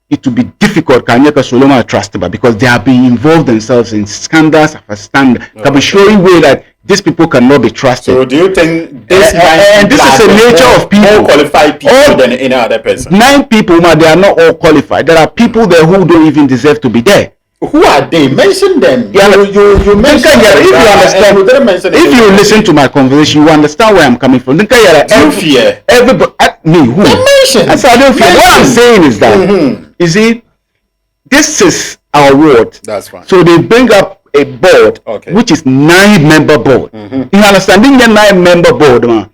Speaker 2: it will be difficult Kanyaka Soloma trustable because they have been involved themselves in scandals after scandal. Can be showing way that these people cannot be trusted.
Speaker 1: So do you think this
Speaker 2: and this is the nature of people,
Speaker 1: more qualified people than any other person?
Speaker 2: 9 people, man, they are not all qualified. There are people there who don't even deserve to be there.
Speaker 1: Who are they? Mention them.
Speaker 2: Yeah,
Speaker 1: you mentioned them.
Speaker 2: If you understand, if you listen to my conversation, you understand where I'm coming from. Everybody, who? I don't fear. What I'm saying is that, you see, this is our ward.
Speaker 1: That's fine.
Speaker 2: So they bring up a board, which is 9-member board. You understand? Being a 9-member board, man.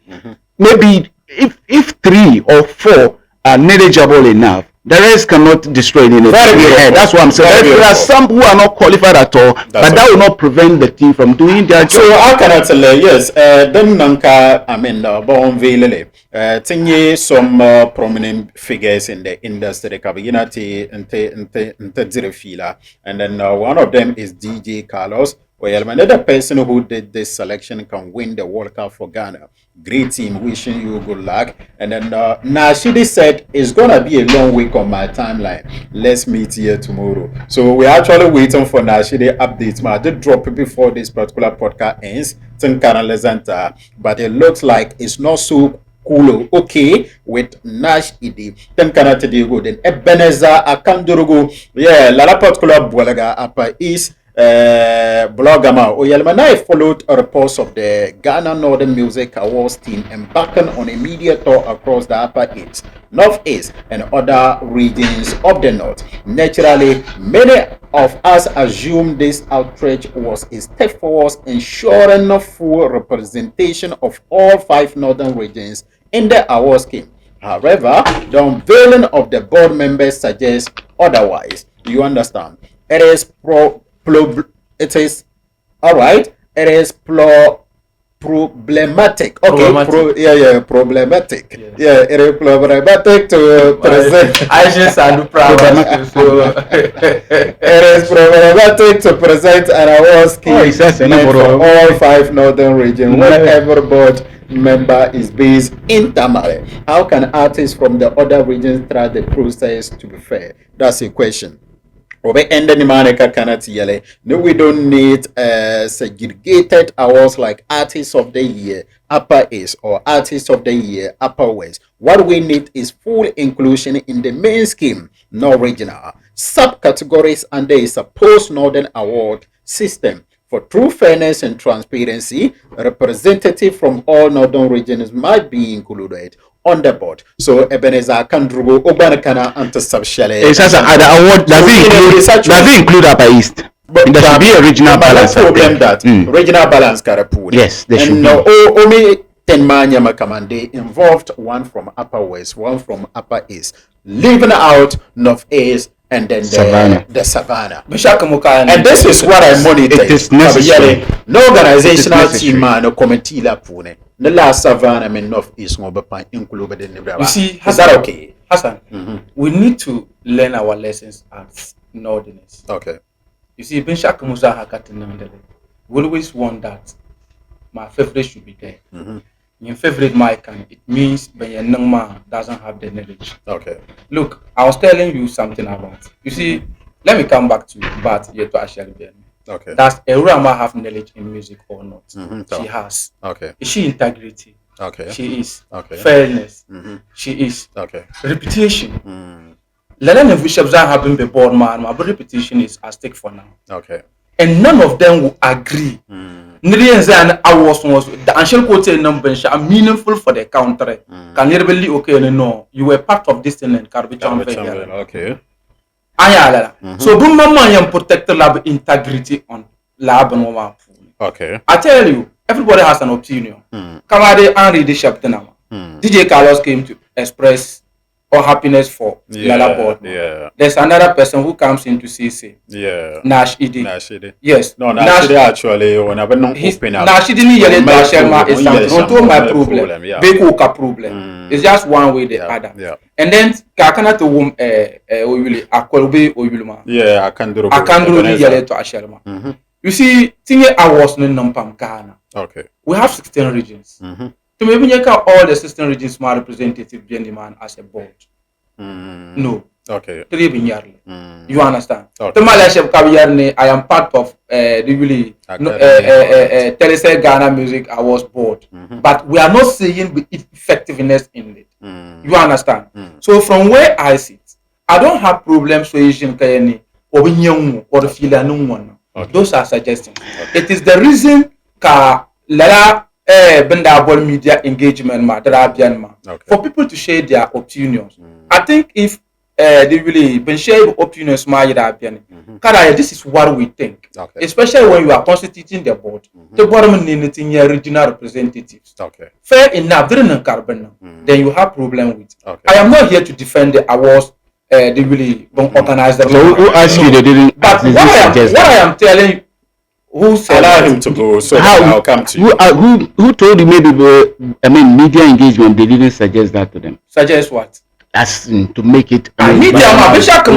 Speaker 2: Maybe if 3 or 4 are negligible enough, the rest cannot destroy anything. That's what I'm saying. There are some who are not qualified at all, but that will not prevent the team from doing their job.
Speaker 1: So how can I tell you? Yes, then nanka bon velele. Tinye some prominent figures in the industry. Kabinati inte fila, and then one of them is DJ Carlos. Well, another person who did this selection can win the World Cup for Ghana. Great team, wishing you good luck. And then Nashidi said, it's going to be a long week on my timeline. Let's meet here tomorrow. So we're actually waiting for Nashidi updates. I did drop it before this particular podcast ends. But it looks like it's not so cool, okay, with Nash Idi. Then Canada go then Ebenezer Akandurugu. Yeah, Lala particular Bwalaga Upper East. Blogama Oyelmanai followed reports of the Ghana Northern Music Awards team embarking on a media tour across the Upper East, Northeast, and other regions of the North. Naturally, many of us assumed this outreach was a step towards ensuring full representation of all 5 northern regions in the award scheme. However, the unveiling of the board members suggests otherwise. You understand? It is problematic. Okay, problematic. Yeah, it is problematic to present.
Speaker 3: I just am proud.
Speaker 1: It is problematic to present an award scheme for all 5 northern regions where every board member is based in Tamale. How can artists from the other regions try the process to be fair? That's a question. No, we don't need segregated awards like Artist of the Year Upper East or Artist of the Year Upper West. What we need is full inclusion in the main scheme, not regional subcategories under a supposed Northern Award system. For true fairness and transparency, representatives from all northern regions might be included on the board. So Ebenezer Kandrugo Obanakana Antasabshale.
Speaker 2: It's as an award does it include Upper East? But there should be a regional balance.
Speaker 1: Problem that regional balance carapoo.
Speaker 2: Yes, there should be.
Speaker 1: Only 10 man Yamakamande involved, one from Upper West, one from Upper East, leaving out North East and then the Savannah. And this is what I monitor.
Speaker 2: It is necessary.
Speaker 1: No organizational team, no committee la pune. The last Savannah and North East included in the.
Speaker 3: You see,
Speaker 1: is that okay?
Speaker 3: Hassan, we need to learn our lessons as Northerners.
Speaker 1: Okay.
Speaker 3: You see, we always want that my favorite should be there. Your favorite mic, and it means when your young man doesn't have the knowledge.
Speaker 1: Okay.
Speaker 3: Look, I was telling you something about. You see, let me come back to Bat yet to actually be.
Speaker 1: Okay.
Speaker 3: Does Erama have knowledge in music or not? She has.
Speaker 1: Okay.
Speaker 3: Is she integrity?
Speaker 1: Okay.
Speaker 3: She is.
Speaker 1: Okay.
Speaker 3: Fairness. She is.
Speaker 1: Okay.
Speaker 3: Reputation. Let them have happen before man. My reputation is at stake for now.
Speaker 1: Okay.
Speaker 3: And none of them will agree. The actual quote number are meaningful for the country. Can you really okay? No, you were part of this thing and
Speaker 1: okay.
Speaker 3: So, Bumama and protect lab integrity on lab and woman.
Speaker 1: Okay.
Speaker 3: I tell you, everybody has an opinion. Come out and read the chapter now. DJ Carlos came to express or happiness for Lala Board.
Speaker 1: Yeah.
Speaker 3: There's another person who comes in to CC.
Speaker 1: Yeah.
Speaker 3: Nash Idi.
Speaker 1: Nash Idi.
Speaker 3: Yes.
Speaker 1: No, Nash Idi actually, when I've not open up.
Speaker 3: Nash Idi ni yele to Shelma is something. Not my problem.
Speaker 1: Yeah.
Speaker 3: Beko ka problem. It's just one way the other.
Speaker 1: Yeah.
Speaker 3: And then kakana to oyuli akolbe oyuluma.
Speaker 1: Yeah, I can do
Speaker 3: ni yele to Shelma. You see, tinge I was no numpam Ghana.
Speaker 1: Okay.
Speaker 3: We have 16 regions. To maybe all the 16 regions my representative being the man as a board. No.
Speaker 1: Okay.
Speaker 3: You understand?
Speaker 1: Okay.
Speaker 3: I am part of the Telese Ghana Music Awards Board, but we are not seeing the effectiveness in it. You understand? So from where I sit, I don't have problems with Asian Kayani or the Filano. Those are suggestions. It is the reason ka Lara Benda Ball media engagement for people to share their opinions. I think if they really been share opinions, this is what we think.
Speaker 1: Okay.
Speaker 3: Especially when you are constituting the board. The board needs regional representatives.
Speaker 1: Okay.
Speaker 3: Fair enough, then you have problem with.
Speaker 1: Okay.
Speaker 3: I am not here to defend the awards. They really don't organize the.
Speaker 2: So who asked you? They didn't.
Speaker 3: But what I am telling you. Who said
Speaker 1: allow him to go? So I'll come to you.
Speaker 2: Who told you maybe? Media engagement. They didn't suggest that to them.
Speaker 3: Suggest what?
Speaker 2: As to make it.
Speaker 3: Media. They said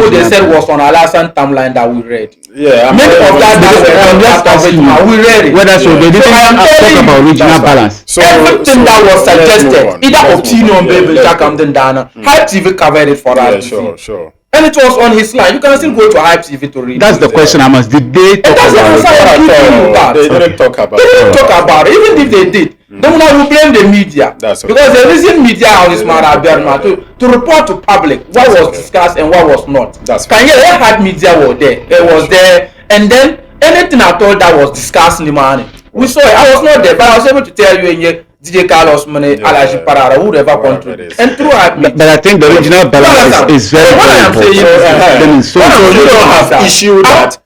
Speaker 3: was on Alasan timeline that we read.
Speaker 1: Yeah,
Speaker 3: many of that we read it.
Speaker 2: Whether so they didn't talk about regional balance.
Speaker 3: So everything that was suggested, either opinion, baby, Jack Dana, Hype TV covered it for us.
Speaker 1: Sure.
Speaker 3: And it was on his line. You can still go to Hype TV to read.
Speaker 2: That's the question I must. Did they talk about
Speaker 1: it? They didn't talk about it.
Speaker 3: They didn't talk about it. Even if they did, then we will blame the media. Because the reason media on this matter to report to public what was discussed and what was not. Can you have media were there? It was there, and then anything at all that was discussed in the morning, we saw it. I was not there, but I was able to tell you in DJ Carlos Mane, Alaji Parara, whoever contributed. And through
Speaker 2: but I think the regional balance is very important.
Speaker 1: So you don't have issue that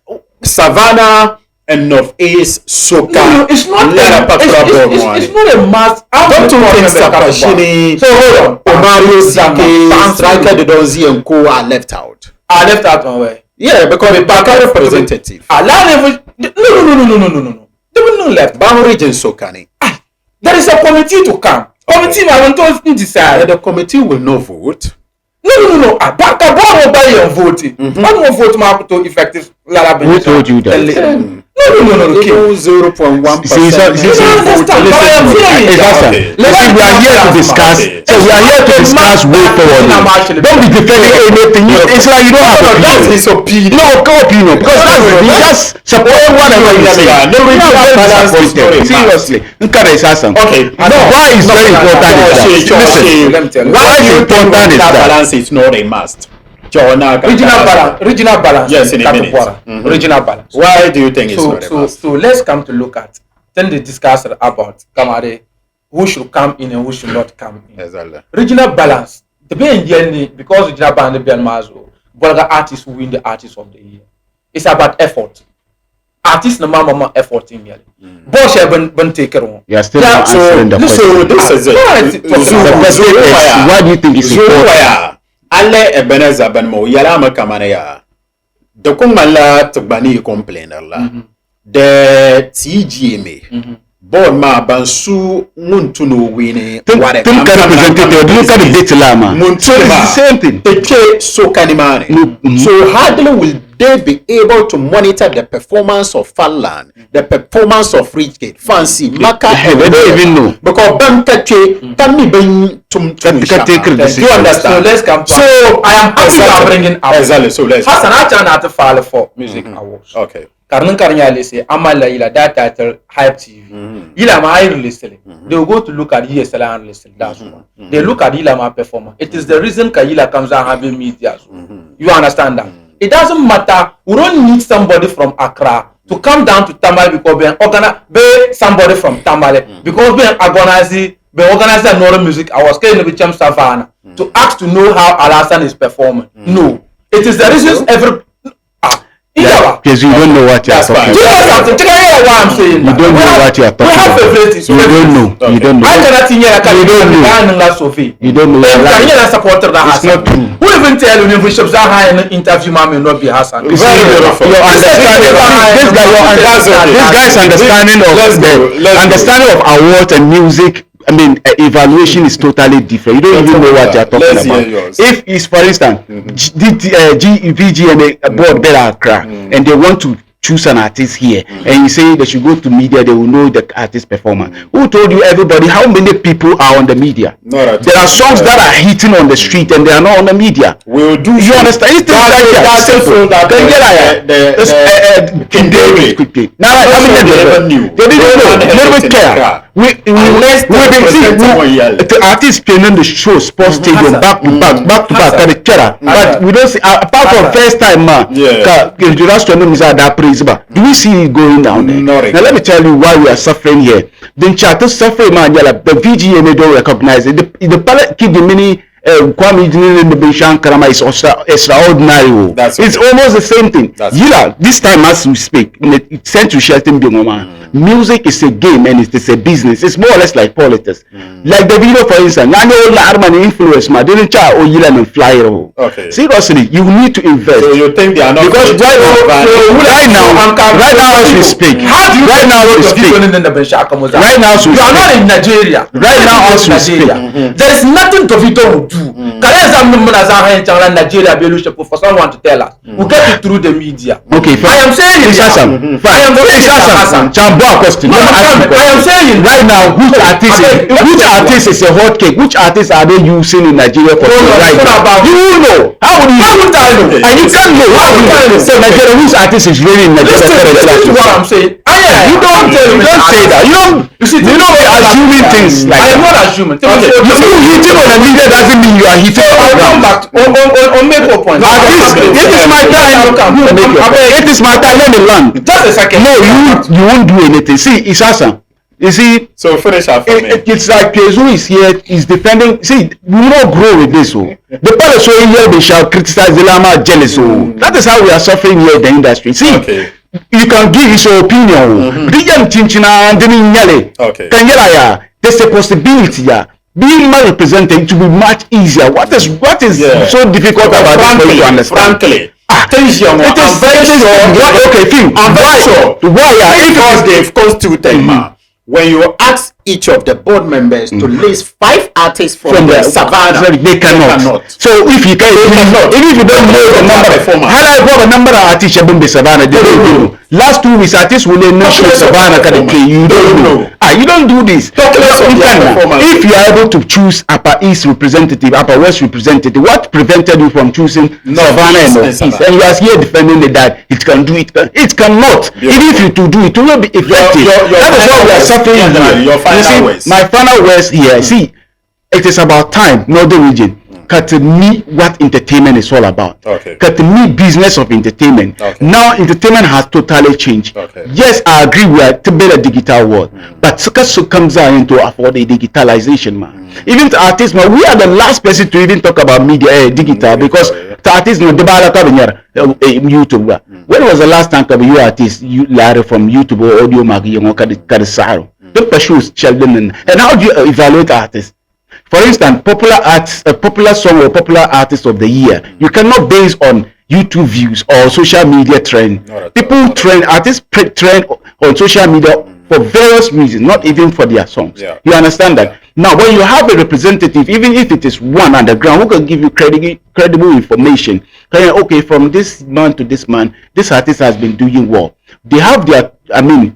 Speaker 1: Savannah and Northeast Soka.
Speaker 3: No, it's not it's not a must.
Speaker 1: Don't you think Sapashini,
Speaker 3: so hold on,
Speaker 1: Omario Zake, Striker the Donzi and Co are left out?
Speaker 3: Are left out on where?
Speaker 1: Yeah, because the Baka representative.
Speaker 3: No. They will not left.
Speaker 1: Bama region Sokani.
Speaker 3: There is a committee to come. Committee I want to decide.
Speaker 1: The committee will not vote.
Speaker 3: No. Baka board will buy your voting. One more vote mark to effective.
Speaker 2: Who told you that?
Speaker 1: No. 0.1%.
Speaker 2: Listen, we are here to discuss. So we are here to discuss way forward. Don't be defending anything. It's like you don't have opinion.
Speaker 1: That's his opinion.
Speaker 2: No, opinion. Because that's just support whatever you say.
Speaker 1: No regional balance is not a must.
Speaker 2: Seriously. Okay.
Speaker 1: No,
Speaker 2: why is very important is that. Listen. Why is important is that
Speaker 1: balance is not a must.
Speaker 3: Regional balance.
Speaker 1: Yes, in a minute.
Speaker 3: Regional balance.
Speaker 1: Why do you think it's not a must?
Speaker 3: So let's come to look at. Then they discuss about Kamare, who should come in and who should not come in.
Speaker 1: Exactly.
Speaker 3: Regional balance. The being because regional balance the Mazo, Bolga artists win the artist of the year. It's about effort. Artists no more effort in here. Boss have been taken on.
Speaker 2: You are still answering the question.
Speaker 1: So this is it.
Speaker 2: Why do you think it's important?
Speaker 1: Alle Ebenezer Benmo Yalama Kamanaya. The Kumala Tubani complainer la. The TGMA. Board ma bansu Muntuno winning.
Speaker 2: Think representative, look at the data lama.
Speaker 1: Muntuma.
Speaker 2: Same thing.
Speaker 1: The so canimani. So hardly will they be able to monitor the performance of Farland, the performance of Richgate, Fancy, Maka,
Speaker 2: they don't even know.
Speaker 1: Because Bankache can be bring to you understand?
Speaker 3: So let's come.
Speaker 1: So I am
Speaker 3: actually bringing up.
Speaker 1: Exactly. So let's.
Speaker 3: Hassan, I trying to file for music awards.
Speaker 1: Okay.
Speaker 3: Karnan Karnyale say Amala ila that title Hype TV. Ila ma I listen. They will go to look at ESL and listen. That's one. They look at Ilama performance. It is the reason Kaila comes out having media. You understand that? It doesn't matter. We don't need somebody from Accra to come down to Tamale because be somebody from Tamale because be organizing another music. I was getting with Chem Savannah to ask to know how Alasan is performing. No, it is the reasons
Speaker 2: Because you don't know what you are talking about.
Speaker 3: Do you know something? Check out what I'm saying.
Speaker 2: You don't know what you are talking about. You don't know. You don't know.
Speaker 3: I cannot hear that. You don't know.
Speaker 2: You don't know.
Speaker 3: It's
Speaker 2: not true.
Speaker 3: Who even tell you if Bishop Zaha in an interview, Mama, not be Hassan?
Speaker 2: This guy's understanding of awards and music. I mean, evaluation is totally different. You don't even know what you're talking about. If it's, for instance, GNMA Board Bella Accra, and they want to choose an artist here, and you say they should go to media, they will know the artist performance. Who told you everybody? How many people are on the media? There are songs that are hitting on the street and they are not on the media.
Speaker 1: We'll do.
Speaker 2: You understand? It's that simple. Now, I mean, they didn't know. They didn't care. We've been seeing the artists playing on the show, sports stadium, back to back, but we don't see, apart from first time, do we see it going down there? Now let me tell you why we are suffering here. The charter suffering, man, the VGMA don't recognize it. The pilot keep the mini Kwame in the Bishan Karama is extraordinary. It's almost the same thing. This time as we speak, it's sent to Shelton Bingoma. Music is a game and it's a business. It's more or less like politics. Like the video, for instance, Arman influence ma didn't try or you and fly.
Speaker 1: Okay.
Speaker 2: Seriously, you need to invest.
Speaker 1: So you think they are not
Speaker 2: because right now as we speak,
Speaker 3: how do you
Speaker 2: right now as we speak,
Speaker 3: you are not in Nigeria.
Speaker 2: Right now as we speak,
Speaker 3: there is nothing Davido will do. Nigeria for someone to tell us. We'll get it through the media.
Speaker 2: Okay,
Speaker 3: I am saying it. I am saying
Speaker 2: question.
Speaker 3: I am saying
Speaker 2: right now, which artist is a hot cake? Which artists are they using in Nigeria for right now? You know. How would I know? And you can't know. How would I know? So Nigeria, which artist is really in Nigeria?
Speaker 3: This is what I'm saying.
Speaker 2: You don't say that. You don't be assuming things like that. I am not assuming. You hitting on the media doesn't mean you are hitting on the ground.
Speaker 3: On make a point.
Speaker 2: It is my time. It is my time. Let me learn.
Speaker 3: Just a second.
Speaker 2: No, you won't do anything. See, it's awesome. You see,
Speaker 1: so finish up for me.
Speaker 2: It's like Pezu is here, is defending. See, we will not grow with this. The people showing here, they shall criticize the Lama jealous. That is how we are suffering here in the industry. See, you can give his opinion.
Speaker 1: Okay.
Speaker 2: There's a possibility. Being mal represented to be much easier. What is so difficult about this for you to understand?
Speaker 1: Frankly.
Speaker 2: I'm very sure. Why?
Speaker 1: Because they've constituted when you ask each of the board members to list 5 artists from the savannah,
Speaker 2: they cannot. So if you can, even if you don't know the number, how I got a number of artists in the savannah, they don't know. Last 2 weeks, artists will not show savannah can play. You don't know. You don't do this. If you are able to choose Upper East representative, Upper West representative, what prevented you from choosing savannah and North East? And you are here defending that it can do it. It cannot. Even if you to do it, it will not be effective. That is why we are suffering here. You see, my final words here. See, it is about time, Northern region. To me, what entertainment is all about. To me, business of entertainment. Now, entertainment has totally changed. Yes, I agree we are to build a digital world, but so comes out into afford a digitalization, man. Even to artists, man, we are the last person to even talk about media digital because the artists no YouTube. When was the last time you artists you learned from YouTube or audio magazine the pursues children and how do you evaluate artists? For instance, a popular song or popular artist of the year, you cannot base on YouTube views or social media trend. People trend, artists trend on social media for various reasons, not even for their songs. You understand that? Now, when you have a representative, even if it is one underground, who can give you credible information, okay, from this month to this month, this artist has been doing well. They have their,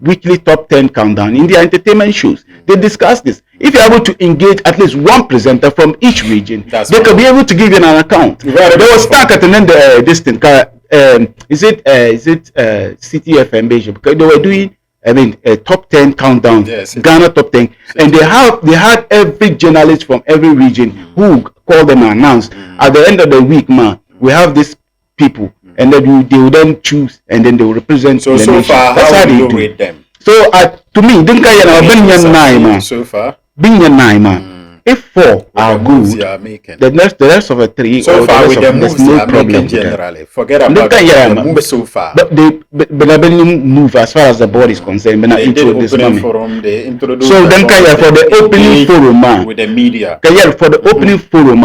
Speaker 2: weekly top 10 countdown in their entertainment shows. They discuss this. If you're able to engage at least one presenter from each region, they can be able to give you an account. They will start at the end of this thing. Is it CTFM Beijing? Because they were doing a top 10 countdown, Ghana top 10, and they had every journalist from every region who called them and announced at the end of the week, man, we have these people, and then they will then choose, and then they will represent the nation.
Speaker 1: Far,
Speaker 2: that's how they do.
Speaker 1: them.
Speaker 2: So to me, so far, if 4 are
Speaker 1: moves
Speaker 2: good,
Speaker 1: you are making.
Speaker 2: the rest of the 3
Speaker 1: so
Speaker 2: or
Speaker 1: far
Speaker 2: the
Speaker 1: with the moves
Speaker 2: no
Speaker 1: you are
Speaker 2: problem
Speaker 1: making
Speaker 2: with that.
Speaker 1: generally. Forget about
Speaker 2: Look at
Speaker 1: the moves so far.
Speaker 2: But they move as far as the board is concerned. But
Speaker 1: They did
Speaker 2: this
Speaker 1: opening
Speaker 2: money.
Speaker 1: forum. They introduced.
Speaker 2: So then, for the opening forum,
Speaker 1: with the media.
Speaker 2: For the opening forum,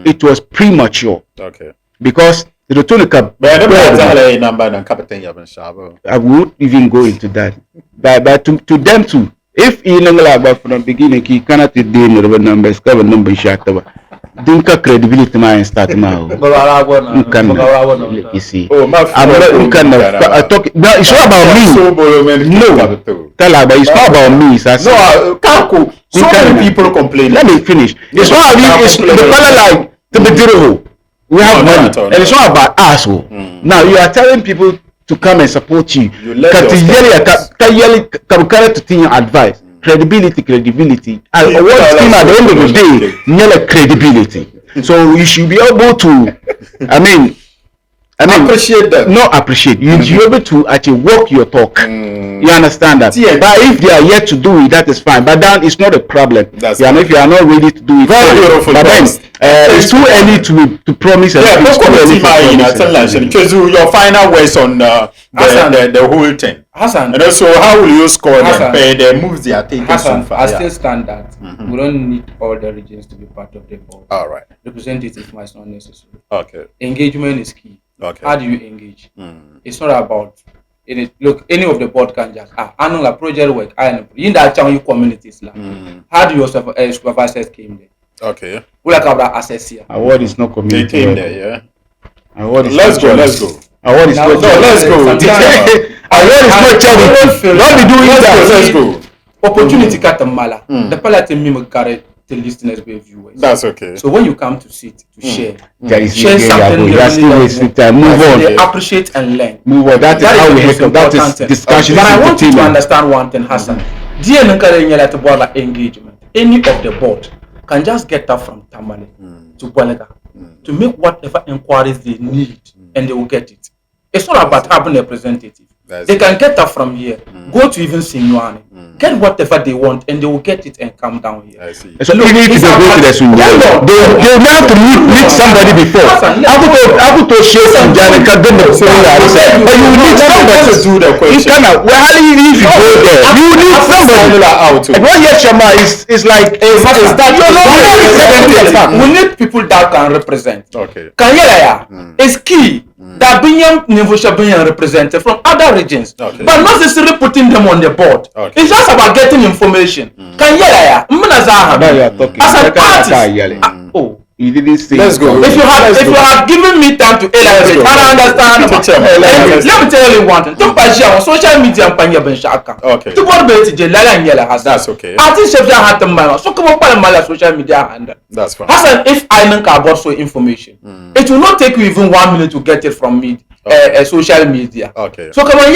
Speaker 2: it was premature.
Speaker 1: Okay.
Speaker 2: Because the Tonica I would even go into that. But to them too, if you know about from the beginning, you cannot do the numbers, cover number shot. Dinka credibility man start now. You see. I'm not talking. No, it's not about me. No, tell her, but it's not about me.
Speaker 1: No, so many people complain.
Speaker 2: Let me finish. It's not about it's the color like to be zero. We have money, and it's not about us. Now you are telling people to come and support you. You let advice. Credibility. And what team at the end of the day, nearly credibility. So you should be able to, I mean,
Speaker 1: appreciate them.
Speaker 2: Not appreciate. You should be able to actually walk your talk. You understand that? Yeah. But if they are yet to do it, that is fine. But then it's not a problem. If you are not ready to do it,
Speaker 1: very beautiful. But then
Speaker 2: it's too early to promise.
Speaker 1: Yeah, it's too early for your final words on the whole thing.
Speaker 3: Hassan,
Speaker 1: and also how will you score them? The moves they are taking
Speaker 3: Hassan,
Speaker 1: so far.
Speaker 3: I still stand that we don't need all the regions to be part of the board.
Speaker 1: All right.
Speaker 3: Representative might not necessary.
Speaker 1: Okay.
Speaker 3: Engagement is key.
Speaker 1: Okay.
Speaker 3: How do you engage? It's not about look, any of the board can just I know a project work. In that channel communities. How do your supervisors came there?
Speaker 1: Okay.
Speaker 3: We like about access here.
Speaker 2: Award is not community.
Speaker 1: They came there, yeah.
Speaker 2: Award is
Speaker 1: let's go.
Speaker 2: Award is not
Speaker 1: let's go.
Speaker 2: Award is not charity. Don't be doing that.
Speaker 1: Let's go.
Speaker 3: Opportunity katamala. The palatine me carry the listeners be viewers.
Speaker 1: That's okay.
Speaker 3: So when you come to sit to share
Speaker 2: something move on.
Speaker 3: They appreciate and learn.
Speaker 2: Move on. That is how we help. That is discussion.
Speaker 3: But I want you to understand one thing, Hassan. Dear Nkare engagement. Any of the board can just get up from Tamale to Bwalega to make whatever inquiries they need, and they will get it. It's not about having a representative. They can get up from here, go to even Sinuani, get whatever they want, and they will get it and come down here.
Speaker 2: I see. So even if they go to the Sinuani, they will have to meet somebody before. I would to share some Janica, but you need somebody to do the question. If you go there, you need somebody out. What Yeshama is like,
Speaker 3: we need people that can represent.
Speaker 1: Okay.
Speaker 3: Is key. That being represented from other regions, but not necessarily putting them on the board. It's just about getting information. As an artist,
Speaker 2: you didn't say.
Speaker 1: Let's go.
Speaker 3: If you had given me time to elaborate, I understand. Let me tell you one thing. Don't buy on social media and panya ben shaka.
Speaker 1: Okay.
Speaker 3: To board bait jela and yela has.
Speaker 1: That's okay.
Speaker 3: Artist chef that had them so come up on social media and.
Speaker 1: That's fine.
Speaker 3: Hassan, if I don't about so information, it will not take you even 1 minute to get it from me. Social media.
Speaker 1: Okay.
Speaker 3: So come on,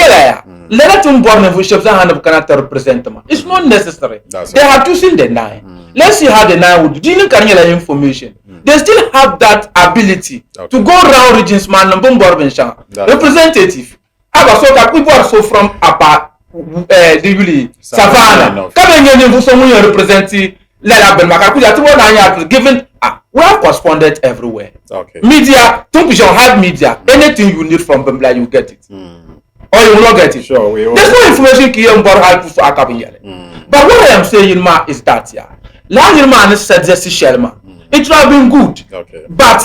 Speaker 3: let them born and chefs and hand cannot represent them. It's not necessary. They have to see the 9. Let's see how the 9 would do. Didn't carry information. They still have that ability to go around regions, man, and representative. People are so from Apa, Savannah. Come in, someone representing Lela Belmaka. Given, we have correspondent everywhere.
Speaker 1: Okay.
Speaker 3: Media, don't be have media. Anything you need from Bembla, you get it. Or you will not get it.
Speaker 1: Sure,
Speaker 3: there's no information here about how to but what I am saying, ma, is that it would have been good.
Speaker 1: Okay.
Speaker 3: But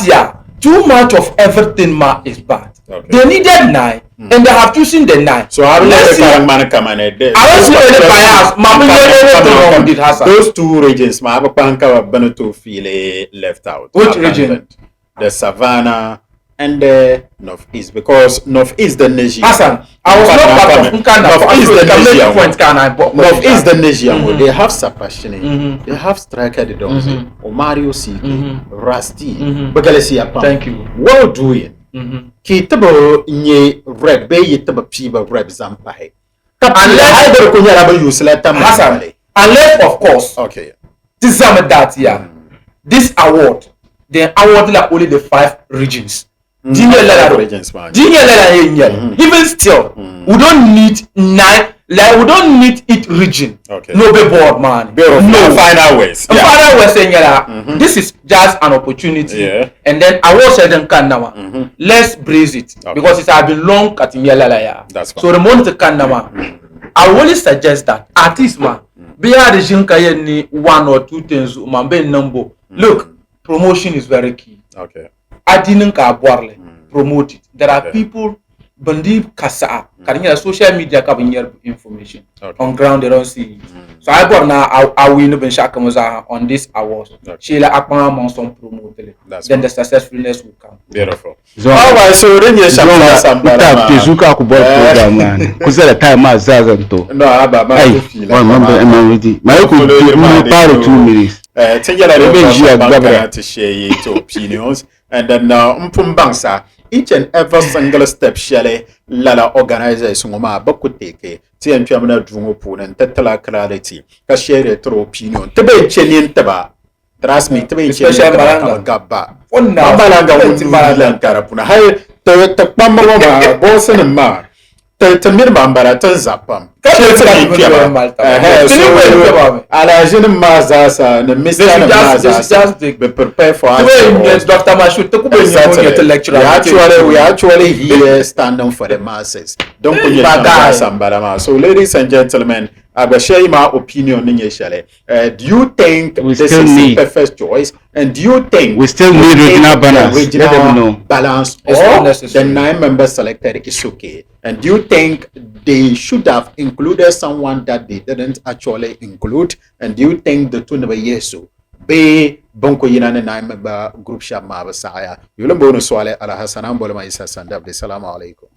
Speaker 3: too much of everything, ma, is bad.
Speaker 1: Okay.
Speaker 3: They needed 9, and they have chosen the 9.
Speaker 1: So how do you man come and those 2 regions, ma, Beneto feel left out.
Speaker 3: Which region?
Speaker 1: The Savannah and the Northeast, because Northeast the nation.
Speaker 3: Hassan, I was not part of
Speaker 1: Northeast the nation. They have Sapashini, they have Striker the Donzi, or Mario Siki, Rusty, Bagalesia.
Speaker 3: Thank you.
Speaker 1: Well doing. Kitabo nye red bay yitaba piba red zampahe.
Speaker 3: Unless of course,
Speaker 1: okay.
Speaker 3: This is that this award, the award like only the 5 regions. Even still, we don't need 9. Like we don't need it region.
Speaker 1: Okay.
Speaker 3: No be board man.
Speaker 1: No final ways.
Speaker 3: Yeah. Final way saying this is just an opportunity.
Speaker 1: Yeah.
Speaker 3: And then I was saying Kanama. Let's breeze it because it has been long cutting yellow.
Speaker 1: That's fine.
Speaker 3: So the moment Kanama, I only suggest that artist man be a region kayeni 1 or 2 things mambe number. Look, promotion is very key.
Speaker 1: Okay.
Speaker 3: I didn't promote it. There are people bandi kasa karinya social media kabinya information on ground they don't see it. So I got now I win ben shakamoza on this awards. Sheila akma monson promote then the successfulness will come.
Speaker 1: Beautiful. Alright, so then you shall
Speaker 2: sambara tizuka ku board program man kusela time azaza nto
Speaker 1: no aba ma
Speaker 2: remember my ku part 2 minutes
Speaker 1: tengela to share your opinions and then mpumbangsa each and every single step shele lala organization ngoma bakuteke ti entwamna dungo punan tatala clarity ka share through opinion tebe chenin taba trust me tebe chenin taba gabba onna balanga wuti balanga karapuna hay ta pamma ma bosan ma ta mir mambara tan zapam ala jeune mazasa ne mistake mazasa be prepare for us
Speaker 3: Dr. Mashut to
Speaker 1: we actually here standing for the masses don't put your sambara. So ladies and gentlemen, I will share my opinion in your do you think this is the perfect choice, and do you think
Speaker 2: we still need regional
Speaker 1: balance or the 9 members selected is okay, and do you think they should have included someone that they didn't actually include, and do you think the two never yesu be bonko yina ne 9 member group sha ma basaya yulo bono swale ala hasanan bolma isa sandab. Assalamu alaikum.